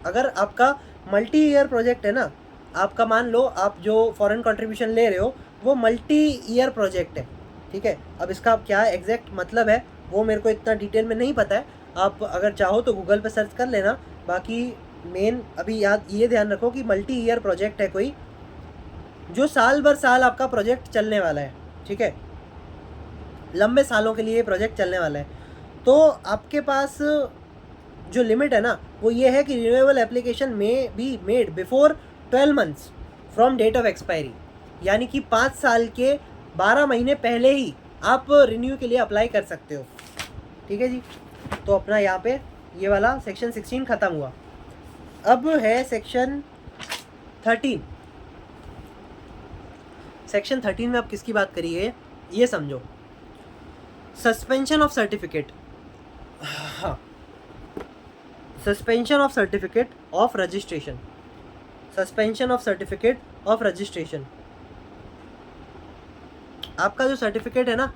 अगर आपका मल्टी ईयर प्रोजेक्ट है ना, आपका मान लो आप जो फॉरेन कंट्रीब्यूशन ले रहे हो वो मल्टी ईयर प्रोजेक्ट है। ठीक है, अब इसका क्या एग्जैक्ट मतलब है वो मेरे को इतना डिटेल में नहीं पता है, आप अगर चाहो तो गूगल पे सर्च कर लेना। बाकी मेन अभी याद ये ध्यान रखो कि मल्टी ईयर प्रोजेक्ट है कोई जो साल भर साल आपका प्रोजेक्ट चलने वाला है। ठीक है, लंबे सालों के लिए ये प्रोजेक्ट चलने वाला है। तो आपके पास जो लिमिट है ना वो ये है कि renewable application may be made before 12 months from date of expiry, यानी कि 5 साल के 12 महीने पहले ही आप रिन्यू के लिए अप्लाई कर सकते हो। ठीक है जी, तो अपना यहाँ पे ये वाला सेक्शन 16 ख़त्म हुआ। अब है सेक्शन 13। सेक्शन 13 में आप किसकी बात करिए ये समझो, सस्पेंशन ऑफ सर्टिफिकेट। हाँ, suspension of certificate of registration, suspension of certificate of registration. आपका जो सर्टिफिकेट है ना,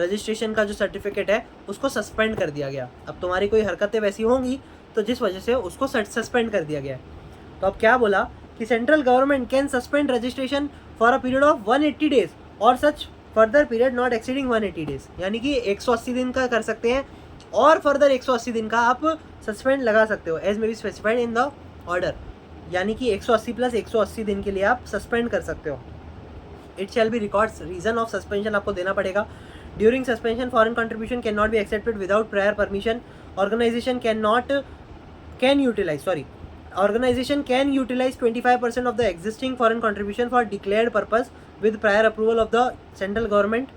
रजिस्ट्रेशन का जो सर्टिफिकेट है उसको सस्पेंड कर दिया गया। अब तुम्हारी कोई हरकतें वैसी होंगी तो जिस वजह से उसको सस्पेंड कर दिया गया है। तो अब क्या बोला कि central government can suspend registration for a period of 180 days or such further period not exceeding 180 days, यानी कि 180 दिन का कर सकते हैं और फर्दर 180 दिन का आप सस्पेंड लगा सकते हो as may be specified in the order, यानी कि 180 प्लस 180 दिन के लिए आप सस्पेंड कर सकते हो। It shall be records, reason of suspension आपको देना पड़ेगा। During suspension foreign contribution can not be accepted without prior permission. Organisation can utilise 25% of the existing foreign contribution for declared purpose with prior approval of the central government।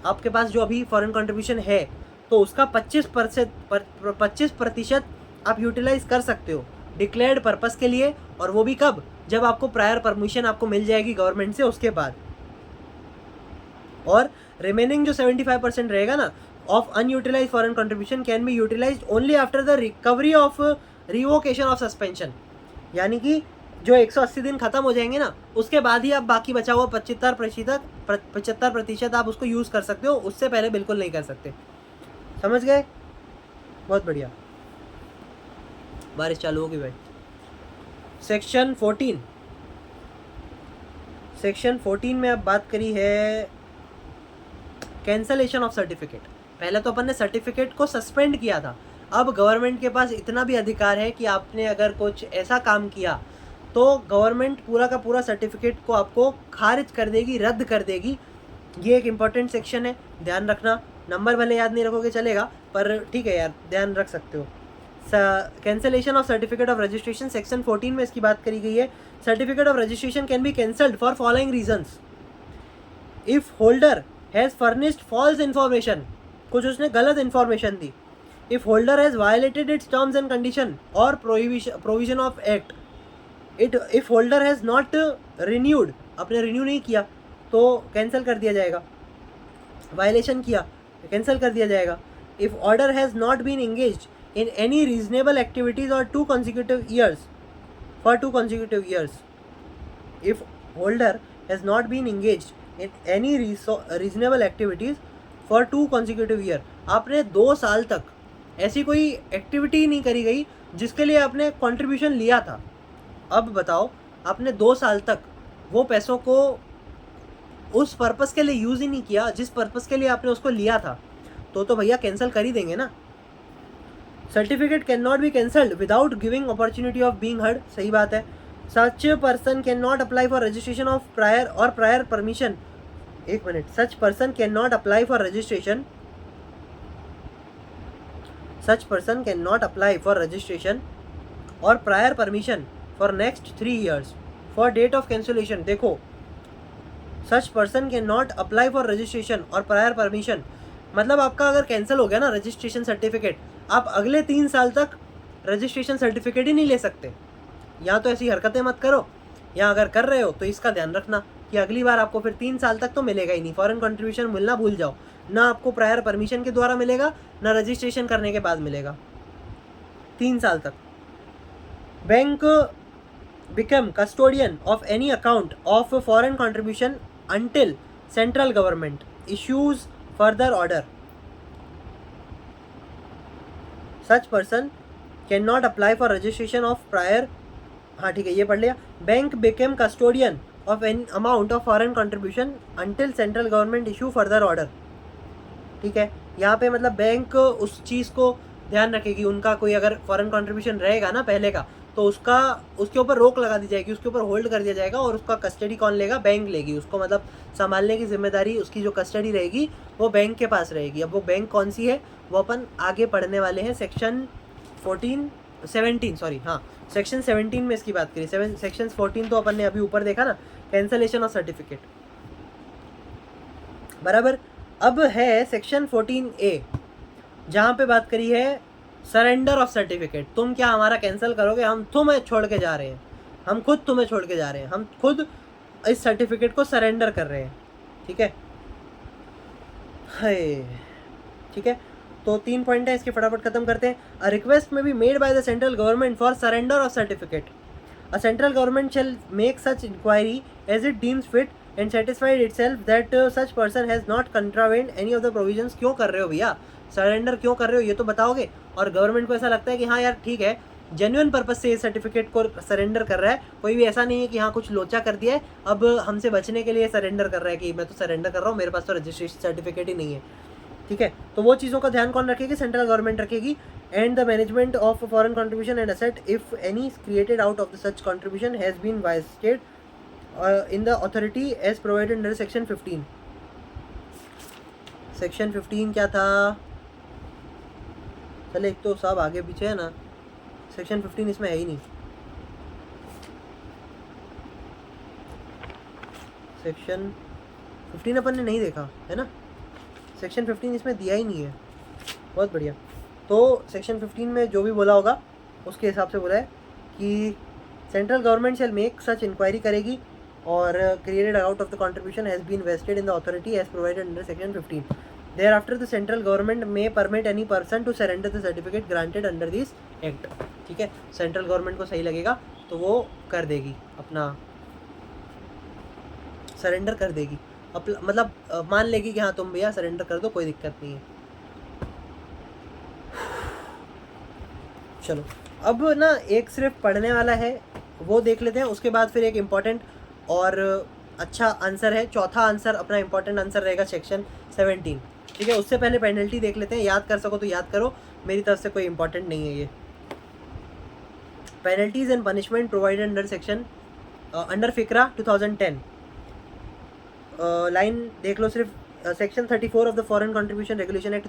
आपके पास जो अभी फॉरेन कंट्रीब्यूशन है तो उसका 25% आप यूटिलाइज कर सकते हो डिक्लेयर्ड पर्पस के लिए, और वो भी कब? जब आपको प्रायर परमिशन आपको मिल जाएगी गवर्नमेंट से उसके बाद। और रिमेनिंग जो 75% रहेगा ना of unutilise foreign contribution can be utilise only after the recovery of revocation of suspension, यानी कि जो 180 दिन खत्म हो जाएंगे ना उसके बाद ही आप बाकी बचा हुआ 75% आप उसको यूज़ कर सकते हो, उससे पहले बिल्कुल नहीं कर सकते। समझ गए? बहुत बढ़िया, बारिश चालू होगी भाई। सेक्शन 14 में अब बात करी है कैंसलेशन ऑफ सर्टिफिकेट। पहले तो अपन ने सर्टिफिकेट को सस्पेंड किया था, अब गवर्नमेंट के पास इतना भी अधिकार है कि आपने अगर कुछ ऐसा काम किया तो गवर्नमेंट पूरा का पूरा सर्टिफिकेट को आपको खारिज कर देगी, रद्द कर देगी। ये एक इम्पॉर्टेंट सेक्शन है, ध्यान रखना। नंबर भले याद नहीं रखोगे चलेगा, पर ठीक है यार ध्यान रख सकते हो। Cancellation of certificate of registration, section 14 में इसकी बात करी गई है। Certificate of registration can be cancelled for following reasons. If holder has furnished false information, कुछ उसने गलत इन्फॉर्मेशन दी। If holder has violated its terms and condition or provision of act. If holder has not renewed, आपने रिन्यू नहीं किया, तो कैंसिल कर दिया जाएगा, वायलेशन किया तो कैंसिल कर दिया जाएगा. If order has not been engaged in any reasonable activities or 2 consecutive years, for 2 consecutive years, if holder has not been engaged in any reasonable activities for 2 consecutive year, आपने 2 साल तक ऐसी कोई एक्टिविटी नहीं करी गई जिसके लिए आपने कंट्रीब्यूशन लिया था. अब बताओ, आपने 2 साल तक वो पैसों को उस पर्पस के लिए यूज़ ही नहीं किया जिस पर्पस के लिए आपने उसको लिया था, तो भैया कैंसिल कर ही देंगे ना. Certificate can not be cancelled without giving opportunity of being heard. सही बात है. Such person can not apply for registration of prior permission. एक minute. Such person can not apply for registration. Such person can not apply for registration or prior permission for next 3 years for date of cancellation. देखो, such person can not apply for registration or prior permission मतलब आपका अगर कैंसिल हो गया ना रजिस्ट्रेशन सर्टिफिकेट, आप अगले 3 साल तक रजिस्ट्रेशन सर्टिफिकेट ही नहीं ले सकते. या तो ऐसी हरकतें मत करो, या अगर कर रहे हो तो इसका ध्यान रखना कि अगली बार आपको फिर 3 साल तक तो मिलेगा ही नहीं. फॉरेन कंट्रीब्यूशन मिलना भूल जाओ. ना आपको प्रायर परमिशन के द्वारा मिलेगा, ना रजिस्ट्रेशन करने के बाद मिलेगा. 3 साल तक. Bank become custodian of any account of foreign contribution until central government issues further order. Such person can not apply for registration of prior. हाँ ठीक है, ये पढ़ लिया. Bank became custodian of any amount of foreign contribution until central government issue further order. ठीक है, यहाँ पे मतलब बैंक उस चीज़ को ध्यान रखेगी. उनका कोई अगर फॉरेन कंट्रीब्यूशन रहेगा ना पहले का, तो उसके ऊपर रोक लगा दी जाएगी, उसके ऊपर होल्ड कर दिया जाएगा. और उसका कस्टडी कौन लेगा? बैंक लेगी. उसको मतलब संभालने की जिम्मेदारी, उसकी जो कस्टडी रहेगी वो बैंक के पास रहेगी. अब वो बैंक कौन सी है वो अपन आगे पढ़ने वाले हैं. सेक्शन 17 में इसकी बात करी. सेक्शन 14 तो अपन ने अभी ऊपर देखा ना, कैंसलेशन ऑफ सर्टिफिकेट. बराबर. अब है सेक्शन 14A, जहाँ पे बात करी है सरेंडर ऑफ सर्टिफिकेट. तुम क्या हमारा कैंसिल करोगे? हम तुम्हें छोड़ के जा रहे हैं, हम खुद तुम्हें छोड़ के जा रहे हैं, हम खुद इस सर्टिफिकेट को सरेंडर कर रहे हैं. ठीक है, ठीक है. तो 3 पॉइंट है, इसके फटाफट खत्म करते हैं. A request may be made by the central government for surrender of certificate. A central government shall make such inquiry as it deems fit and satisfied itself that such person has not contravened any of the provisions. क्यों कर रहे हो भैया? सरेंडर क्यों कर रहे हो ये तो बताओगे. और गवर्नमेंट को ऐसा लगता है कि हाँ यार ठीक है, जेन्युइन पर्पस से ये सर्टिफिकेट को सरेंडर कर रहा है, कोई भी ऐसा नहीं है कि हाँ कुछ लोचा कर दिया है अब हमसे बचने के लिए सरेंडर कर रहा है कि मैं तो सरेंडर कर रहा हूँ, मेरे पास तो रजिस्ट्रेशन सर्टिफिकेट ही नहीं है. ठीक है, तो वो चीज़ों का ध्यान कौन रखेगी? सेंट्रल गवर्नमेंट रखेगी. And the management of foreign contribution and asset if any created out of the such contribution has been vested in the authority as provided under section 15. Section 15 क्या था? चले, एक तो सब आगे पीछे है ना. सेक्शन 15 इसमें है ही नहीं. सेक्शन 15 अपन ने नहीं देखा है ना. सेक्शन 15 इसमें दिया ही नहीं है. बहुत बढ़िया. तो सेक्शन 15 में जो भी बोला होगा उसके हिसाब से बोला है कि central government shall make such inquiry करेगी और created out of the contribution has been wasted in the authority as provided under section 15. Thereafter the central government may permit any person to surrender the certificate granted under this act. ठीक है, सेंट्रल गवर्नमेंट को सही लगेगा तो वो कर देगी, अपना सरेंडर कर देगी. मतलब मान लेगी कि हाँ तुम भैया सरेंडर कर दो, कोई दिक्कत नहीं है. चलो, अब ना एक सिर्फ पढ़ने वाला है वो देख लेते हैं. उसके बाद फिर एक इम्पॉर्टेंट और अच्छा आंसर है. चौथा आंसर अपना इम्पॉर्टेंट आंसर रहेगा सेक्शन 17. ठीक है, उससे पहले पेनल्टी देख लेते हैं. याद कर सको तो याद करो, मेरी तरफ से कोई इंपॉर्टेंट नहीं है ये. Penalties and punishment provided under section under FCRA 2010. Line देख लो सिर्फ. Section 34 of the foreign contribution regulation act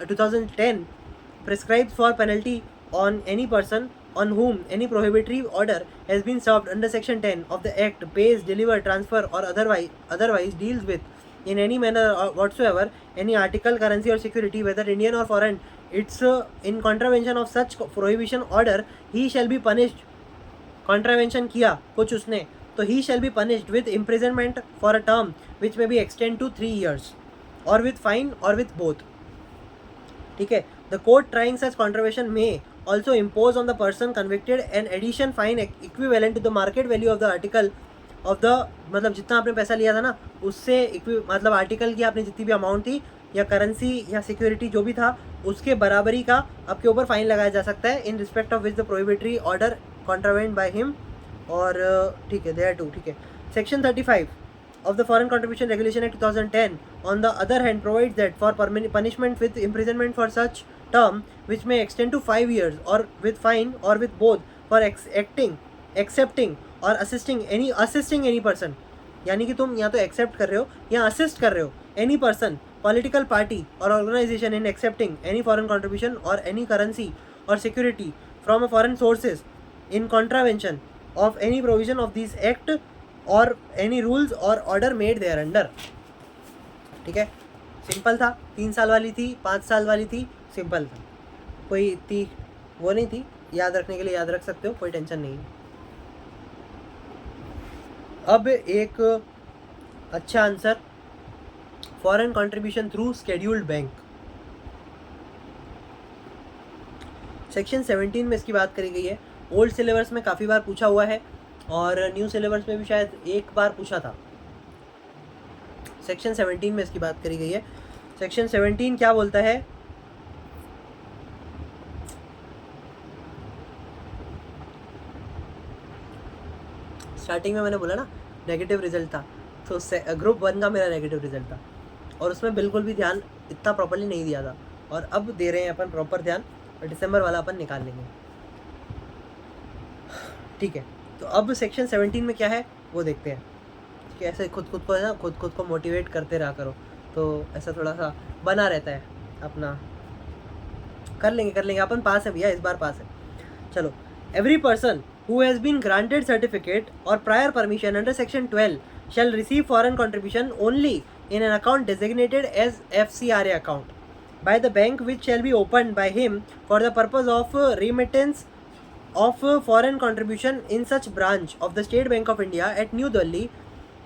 2010 prescribes for penalty on any person on whom any prohibitory order has been served under section 10 of the act pays, deliver, transfer or otherwise deals with in any manner whatsoever any article, currency or security whether Indian or foreign it's in contravention of such prohibition order he shall be punished. contravention किया कुछ उसने तो ही shall be punished with imprisonment for a term which may be extend to 3 years or with fine or with both. ठीक है. The court trying such contravention may also impose on the person convicted an addition fine equivalent to the market value of the article of the, मतलब जितना आपने पैसा लिया था ना उससे मतलब आर्टिकल की आपने जितनी भी अमाउंट थी या करेंसी या सिक्योरिटी जो भी था उसके बराबरी का आपके ऊपर फाइन लगाया जा सकता है in respect of which the prohibitory order contravened by him. और ठीक है, देयर टू. ठीक है. Section 35 of the Foreign Contribution Regulation Act 2010 on the other hand provides that for punishment with imprisonment for such term which may extend to 5 years or with fine or with both for accepting or assisting any person, यानी कि तुम या तो एक्सेप्ट कर रहे हो या असिस्ट कर रहे हो any person, political party or organisation in accepting any foreign contribution or any currency or security from a foreign sources in contravention of any provision of this act or any rules or order made thereunder. ठीक है. सिंपल था. 3 साल वाली थी, 5 साल वाली थी, सिंपल था. कोई इतनी वो नहीं थी. याद रखने के लिए याद रख सकते हो, कोई टेंशन नहीं. अब एक अच्छा answer, foreign contribution through scheduled bank. Section 17 में इसकी बात करी गई है. ओल्ड सिलेबस में काफ़ी बार पूछा हुआ है और न्यू सिलेबस में भी शायद एक बार पूछा था. सेक्शन 17 में इसकी बात करी गई है. सेक्शन 17 क्या बोलता है? स्टार्टिंग में मैंने बोला ना नेगेटिव रिजल्ट था, तो ग्रुप 1 का मेरा नेगेटिव रिजल्ट था और उसमें बिल्कुल भी ध्यान इतना प्रॉपर्ली नहीं दिया था. और अब दे रहे हैं अपन प्रॉपर ध्यान और दिसंबर वाला अपन निकाल लेंगे. ठीक है. तो अब सेक्शन 17 में क्या है वो देखते हैं. कि ऐसे खुद को है ना, खुद को मोटिवेट करते रहा करो, तो ऐसा थोड़ा सा बना रहता है अपना. कर लेंगे अपन. पास है भैया, इस बार पास है. चलो. Every person who has been granted certificate or prior permission under section 12 shall receive foreign contribution only in an account designated as FCRA account by the bank which shall be opened by him for the purpose of remittance of foreign contribution in such branch of the State Bank of India at New Delhi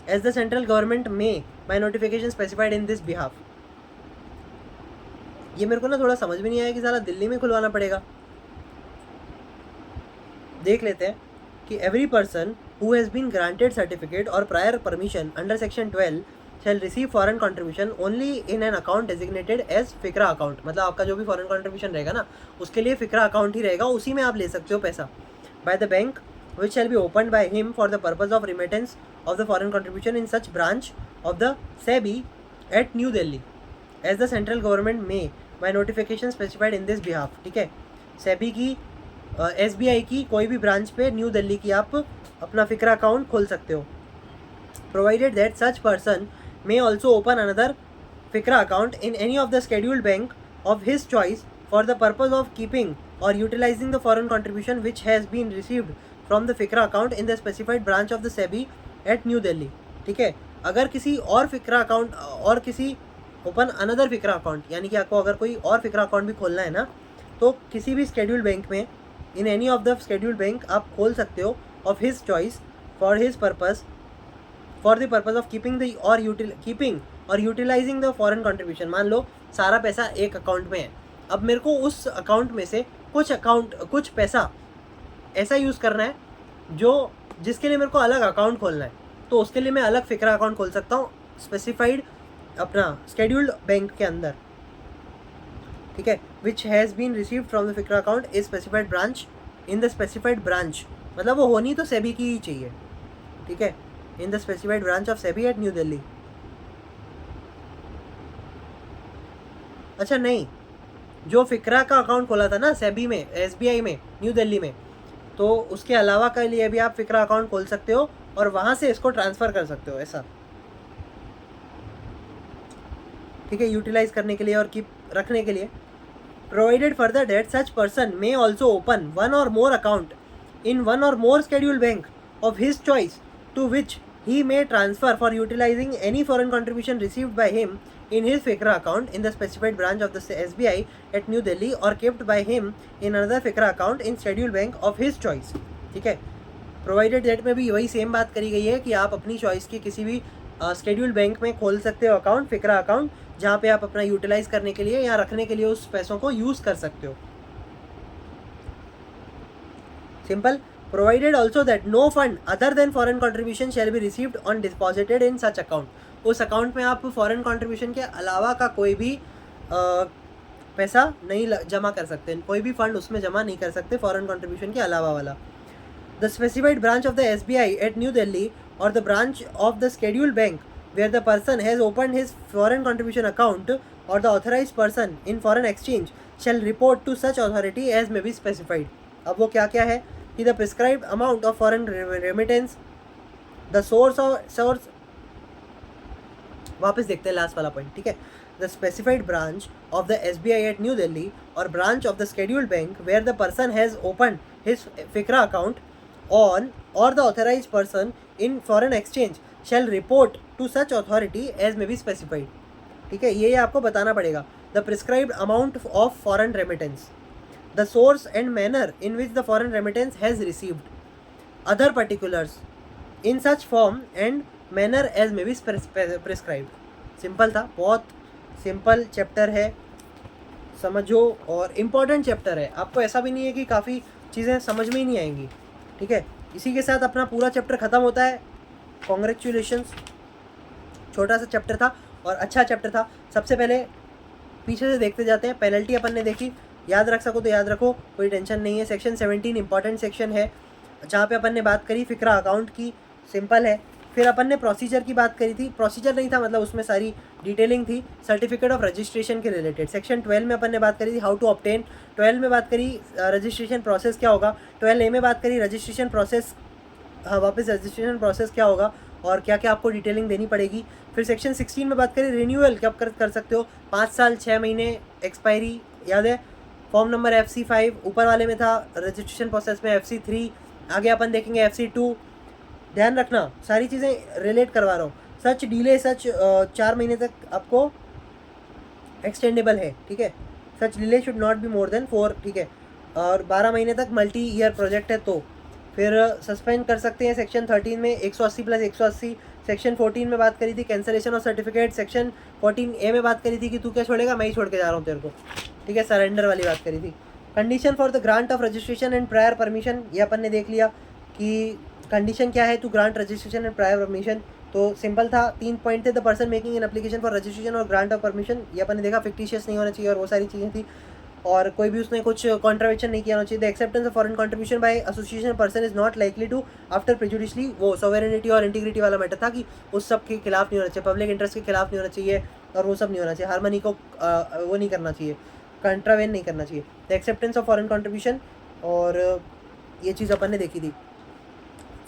as the central government may by notification specified in this behalf. ये मेरे को ना थोड़ा समझ में नहीं आया कि साला दिल्ली में खुलवाना पड़ेगा. देख लेते हैं कि every person who has been granted certificate or prior permission under section 12 shall receive foreign contribution only in an account designated as FCRA account. मतलब आपका जो भी फॉरेन कंट्रीब्यूशन रहेगा ना उसके लिए फिक्रा अकाउंट ही रहेगा, उसी में आप ले सकते हो पैसा. By the bank which shall be open by him for the purpose of remittance of the foreign contribution in such branch of the SBI at new Delhi as the central government may by notification specified in this behalf. ठीक है. सेबी की SBI की कोई भी ब्रांच पे न्यू दिल्ली की आप अपना फिक्रा अकाउंट खोल सकते हो. Provided that such person may also open another FCRA account in any of the scheduled bank of his choice for the purpose of keeping or utilising the foreign contribution which has been received from the FCRA account in the specified branch of the SBI at new Delhi. ठीक है. अगर किसी और फिक्रा अकाउंट और किसी ओपन अनदर फिक्रा अकाउंट, यानी कि आपको अगर कोई और फिक्रा अकाउंट भी खोलना है ना, तो किसी भी शेड्यूल्ड बैंक में इन any of the scheduled bank आप खोल सकते हो of his choice for the purpose of keeping or utilising the foreign contribution. मान लो सारा पैसा एक अकाउंट में है. अब मेरे को उस अकाउंट में से कुछ पैसा ऐसा यूज़ करना है जिसके लिए मेरे को अलग अकाउंट खोलना है, तो उसके लिए मैं अलग फिक्रा अकाउंट खोल सकता हूँ स्पेसिफाइड अपना शेड्यूल्ड बैंक के अंदर. ठीक है. Which has been received from the FCRA account is specified branch in the specified branch. मतलब वो होनी तो सेबी की ही चाहिए. ठीक है. In the specified branch of SBI at new Delhi. अच्छा नहीं, जो फिक्रा का अकाउंट खोला था ना सेबी में, SBI में, न्यू दिल्ली में, तो उसके अलावा के लिए भी आप फिक्रा अकाउंट खोल सकते हो और वहाँ से इसको ट्रांसफ़र कर सकते हो ऐसा. ठीक है. यूटिलाइज करने के लिए और कीप रखने के लिए. Provided further that such person may also open one or more account in one or more scheduled bank of his choice to which he may transfer for utilizing any foreign contribution received by him in his FICRA account in the specified branch of the SBI at New Delhi or kept by him in another FICRA account in scheduled bank of his choice. ठीक है. प्रोवाइडेड दैट में भी वही सेम बात करी गई है कि आप अपनी चॉइस के किसी भी शेड्यूल बैंक में खोल सकते हो अकाउंट, फिक्रा अकाउंट, जहाँ पे आप अपना यूटिलाइज करने के लिए या रखने के लिए उस पैसों को यूज़ कर सकते हो। Simple. Provided also that no fund other than foreign contribution shall be received on deposited in such account. उस अकाउंट में आप फॉरेन कॉन्ट्रीब्यूशन के अलावा का कोई भी पैसा नहीं जमा कर सकते, कोई भी फंड उसमें जमा नहीं कर सकते फॉरेन कॉन्ट्रीब्यूशन के अलावा वाला। The specified branch of the SBI at new Delhi or the branch of the scheduled bank where the person has opened his foreign contribution account or the authorized person in foreign exchange shall report to such authority as may be specified। अब वो क्या क्या है कि the prescribed amount of foreign remittance, the source वापस देखते हैं लास्ट वाला पॉइंट, ठीक है। The specified branch of the SBI at new Delhi or branch of the scheduled bank where the person has open his FCRA account on or the authorised person in foreign exchange shall report to such authority as may be specified, ठीक है। ये आपको बताना पड़ेगा। The prescribed amount of foreign remittance, the source and manner in which the foreign remittance has received, other particulars in such form and manner as may be prescribed. Simple था, बहुत सिंपल चैप्टर है, समझो, और इम्पॉर्टेंट चैप्टर है। आपको ऐसा भी नहीं है कि काफ़ी चीज़ें समझ में ही नहीं आएंगी, ठीक है। इसी के साथ अपना पूरा चैप्टर ख़त्म होता है। कॉन्ग्रेचुलेशंस। छोटा सा चैप्टर था और अच्छा चैप्टर था। सबसे पहले पीछे से देखते जाते हैं। पेनल्टी अपन ने देखी, याद रख सको तो याद रखो, कोई टेंशन नहीं है। सेक्शन 17 इंपॉर्टेंट सेक्शन है, जहाँ पे अपन ने बात करी फिक्रा अकाउंट की, सिंपल है। फिर अपन ने प्रोसीजर की बात करी थी, प्रोसीजर नहीं था मतलब उसमें सारी डिटेलिंग थी सर्टिफिकेट ऑफ रजिस्ट्रेशन के रिलेटेड। सेक्शन 12 में अपन ने बात करी थी हाउ टू ऑब्टेन, 12 में बात करी रजिस्ट्रेशन प्रोसेस क्या होगा, 12A में बात करी रजिस्ट्रेशन प्रोसेस, हाँ वापस रजिस्ट्रेशन प्रोसेस क्या होगा और क्या क्या आपको डिटेलिंग देनी पड़ेगी। फिर सेक्शन 16 में बात करी रिन्यूअल कब कर सकते हो, 5 साल 6 महीने एक्सपायरी, याद है। फॉर्म नंबर FC5 ऊपर वाले में था, रजिस्ट्रेशन प्रोसेस में FC3, आगे अपन देखेंगे FC2। ध्यान रखना सारी चीज़ें रिलेट करवा रहा हूँ। सच डीले सच 4 महीने तक आपको एक्सटेंडेबल है, ठीक है। Such delay should not be more than 4, ठीक है। और 12 महीने तक मल्टी ईयर प्रोजेक्ट है तो फिर सस्पेंड कर सकते हैं। सेक्शन 13 में 180 + 180। सेक्शन 14 में बात करी थी cancellation of certificate. Section 14A में बात करी थी कि तू क्या छोड़ेगा, मैं ही छोड़ के जा रहा हूँ तेरे को, ठीक है। सरेंडर वाली बात करी थी। Condition for the grant of registration and prior permission, ये अपन ने देख लिया कि कंडीशन क्या है to grant registration and prior permission. तो सिंपल था, 3 पॉइंट थे। The person making an application for registration or grant of permission, ये अपन ने देखा फिक्टिशियस नहीं होना चाहिए और वो सारी चीज़ें थी। और कोई भी उसने कुछ कॉन्ट्रावेंशन नहीं किया होना चाहिए। The acceptance of foreign contribution by association person is not likely to after prejudicially, वो सॉवरेनिटी और इंटीग्रिटी वाला मैटर था कि उस सब के खिलाफ नहीं होना चाहिए, पब्लिक इंटरेस्ट के खिलाफ नहीं होना चाहिए और वो सब नहीं होना चाहिए, हार्मनी को वो नहीं करना चाहिए, कंट्रावेन नहीं करना चाहिए। The acceptance of foreign contribution, और ये चीज़ अपन ने देखी थी।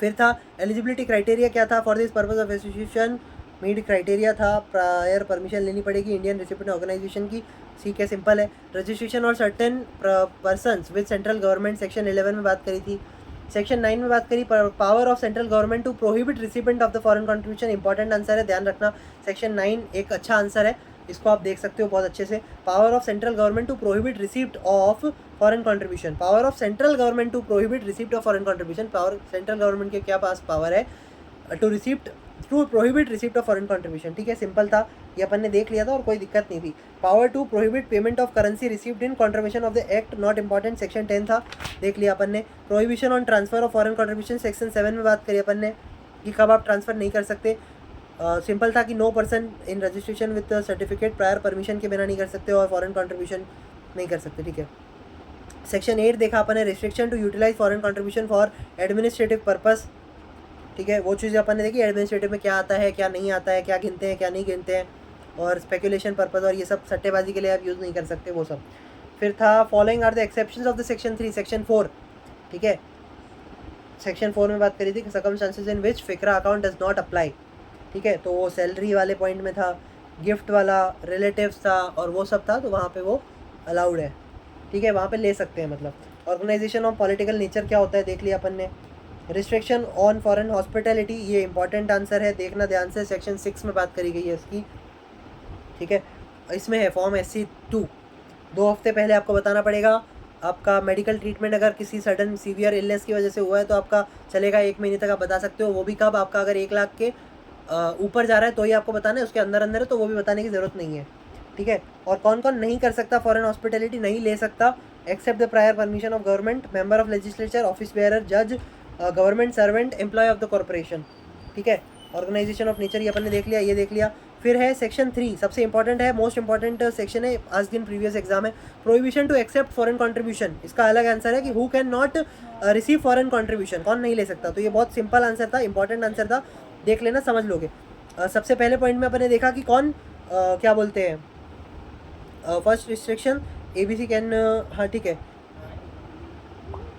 फिर था एलिजिबिलिटी क्राइटेरिया क्या था for this purpose of association, मीड क्राइटेरिया था, प्रायर परमिशन लेनी पड़ेगी इंडियन रेसिपिएंट ऑर्गेनाइजेशन की, ठीक है, सिंपल है। रजिस्ट्रेशन और certain persons with central government, section 11 में बात करी थी। सेक्शन 9 में बात करी power of central government to prohibit recipient of the foreign contribution, important answer है, ध्यान रखना। सेक्शन 9 एक अच्छा आंसर है, इसको आप देख सकते हो बहुत अच्छे से। Power of central government to prohibit receipt of foreign contribution, power of central government to prohibit receipt of foreign contribution, power central government के क्या पास पावर है to prohibit receipt of foreign contribution, ठीक है, सिंपल था, ये अपन ने देख लिया था और कोई दिक्कत नहीं थी। Power to prohibit payment of currency received in contribution of the act, not important, section 10 था, देख लिया अपन ने। Prohibition on transfer of foreign contribution, section 7 में बात करी अपन ने कि कब आप ट्रांसफर नहीं कर सकते। सिंपल था कि no person in registration with certificate prior permission के बिना नहीं कर सकते और फॉरेन कॉन्ट्रीब्यूशन नहीं कर सकते, ठीक है। सेक्शन 8 देखा अपन ने, restriction to utilise foreign contribution for administrative purpose, ठीक है, वो चीज़ अपन ने देखी एडमिनिस्ट्रेटिव में क्या आता है क्या नहीं आता है, क्या गिनते हैं क्या नहीं गिनते हैं, और स्पेकुलेशन पर्पस और ये सब सट्टेबाजी के लिए आप यूज़ नहीं कर सकते वो सब। फिर था following are the exceptions of the section 3, section 4, ठीक है। सेक्शन 4 में बात करी थी circumstances in which FCRA account does not apply, ठीक है, तो वो सैलरी वाले पॉइंट में था, गिफ्ट वाला, रिलेटिव्स था और वो सब था, तो वहाँ पे वो अलाउड है, ठीक है, वहाँ पे ले सकते हैं। मतलब ऑर्गेनाइजेशन ऑफ पॉलिटिकल नेचर क्या होता है देख लिया अपन ने। रिस्ट्रिक्शन ऑन फॉरेन हॉस्पिटैलिटी, ये इंपॉर्टेंट आंसर है, देखना ध्यान से, सेक्शन 6 में बात करी गई है इसकी, ठीक है। इसमें है फॉर्म SC2, 2 हफ्ते पहले आपको बताना पड़ेगा आपका मेडिकल ट्रीटमेंट अगर किसी सडन सीवियर इलनेस की वजह से हुआ है तो आपका चलेगा 1 महीने तक आप बता सकते हो, वो भी कब, आपका अगर 1 लाख के ऊपर जा रहा है तो ही आपको बताना है, उसके अंदर अंदर है तो वो भी बताने की ज़रूरत नहीं है, ठीक है। और कौन कौन नहीं कर सकता फॉरेन हॉस्पिटैलिटी, नहीं ले सकता, except the prior permission of government, member of legislature, office bearer, जज, government servant, employ of the corporation, ठीक है। ऑर्गेनाइजेशन ऑफ नेचर ये अपन ने देख लिया, ये देख लिया। फिर है सेक्शन 3, सबसे इंपॉर्टेंट है, मोस्ट इंपॉर्टेंट सेक्शन है, आज दिन प्रीवियस एग्जाम है, prohibition to accept foreign contribution. इसका अलग आंसर है कि who can not receive foreign contribution, कौन नहीं ले सकता। तो ये बहुत सिंपल आंसर था, इंपॉर्टेंट आंसर था, देख लेना, समझ लोगे। सबसे पहले पॉइंट में अपन ने देखा कि कौन क्या बोलते हैं, फर्स्ट रिस्ट्रिक्शन ABC कैन, हाँ ठीक है,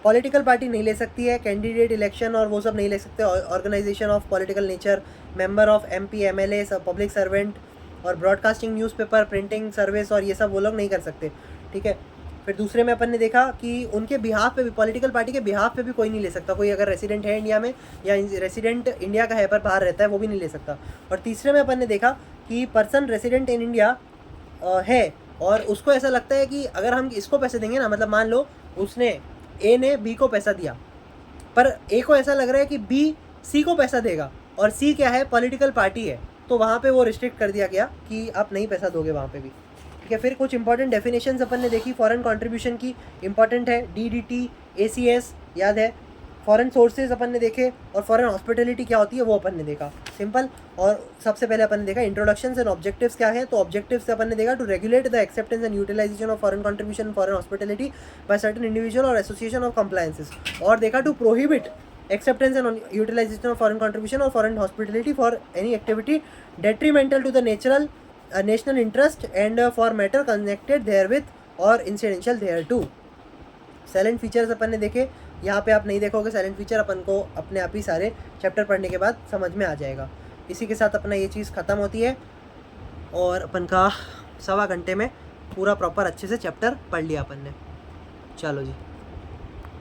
पॉलिटिकल पार्टी नहीं ले सकती है, कैंडिडेट इलेक्शन और वो सब नहीं ले सकते, organisation of political nature, member of MP MLA, public servant और ब्रॉडकास्टिंग, न्यूज़पेपर, प्रिंटिंग सर्विस और ये सब वो लोग नहीं कर सकते, ठीक है। फिर दूसरे में अपन ने देखा कि उनके बिहाफ पे भी, पॉलिटिकल पार्टी के बिहाफ पे भी कोई नहीं ले सकता, कोई अगर रेसिडेंट है इंडिया में या रेसिडेंट इंडिया का है पर बाहर रहता है वो भी नहीं ले सकता। और तीसरे में अपन ने देखा कि पर्सन रेसिडेंट इन इंडिया है और उसको ऐसा लगता है कि अगर हम इसको पैसे देंगे ना, मतलब मान लो उसने A ने B को पैसा दिया, पर A को ऐसा लग रहा है कि B C को पैसा देगा और C क्या है, पॉलिटिकल पार्टी है, तो वहाँ पे वो रिस्ट्रिक्ट कर दिया गया कि आप नहीं पैसा दोगे वहाँ पे भी, ठीक है। फिर कुछ इंपॉर्टेंट डेफिनेशंस अपन ने देखी फॉरेन कंट्रीब्यूशन की, इंपॉर्टेंट है DDT, ACS याद है, फॉरेन सोर्सेज अपन ने देखे, और फॉरेन हॉस्पिटैलिटी क्या होती है वो अपन ने देखा, सिंपल। और सबसे पहले अपन ने देखा इंट्रोडक्शंस एंड ऑब्जेक्टिव्स क्या है, तो ऑब्जेक्टिव्स से अपन ने देखा to regulate the acceptance and utilisation of foreign contribution foreign hospitality by certain individual or association of compliances, और देखा to prohibit acceptance and utilization of foreign contribution or foreign hospitality for any activity detrimental to the national interest and for matter connected therewith or incidental thereto। Silent features अपन ने देखे, यहाँ पे आप नहीं देखोगे साइलेंट फीचर, अपन को अपने आप ही सारे चैप्टर पढ़ने के बाद समझ में आ जाएगा। इसी के साथ अपना ये चीज़ ख़त्म होती है और अपन का 1.25 घंटे में पूरा प्रॉपर अच्छे से चैप्टर पढ़ लिया अपन ने। चलो जी।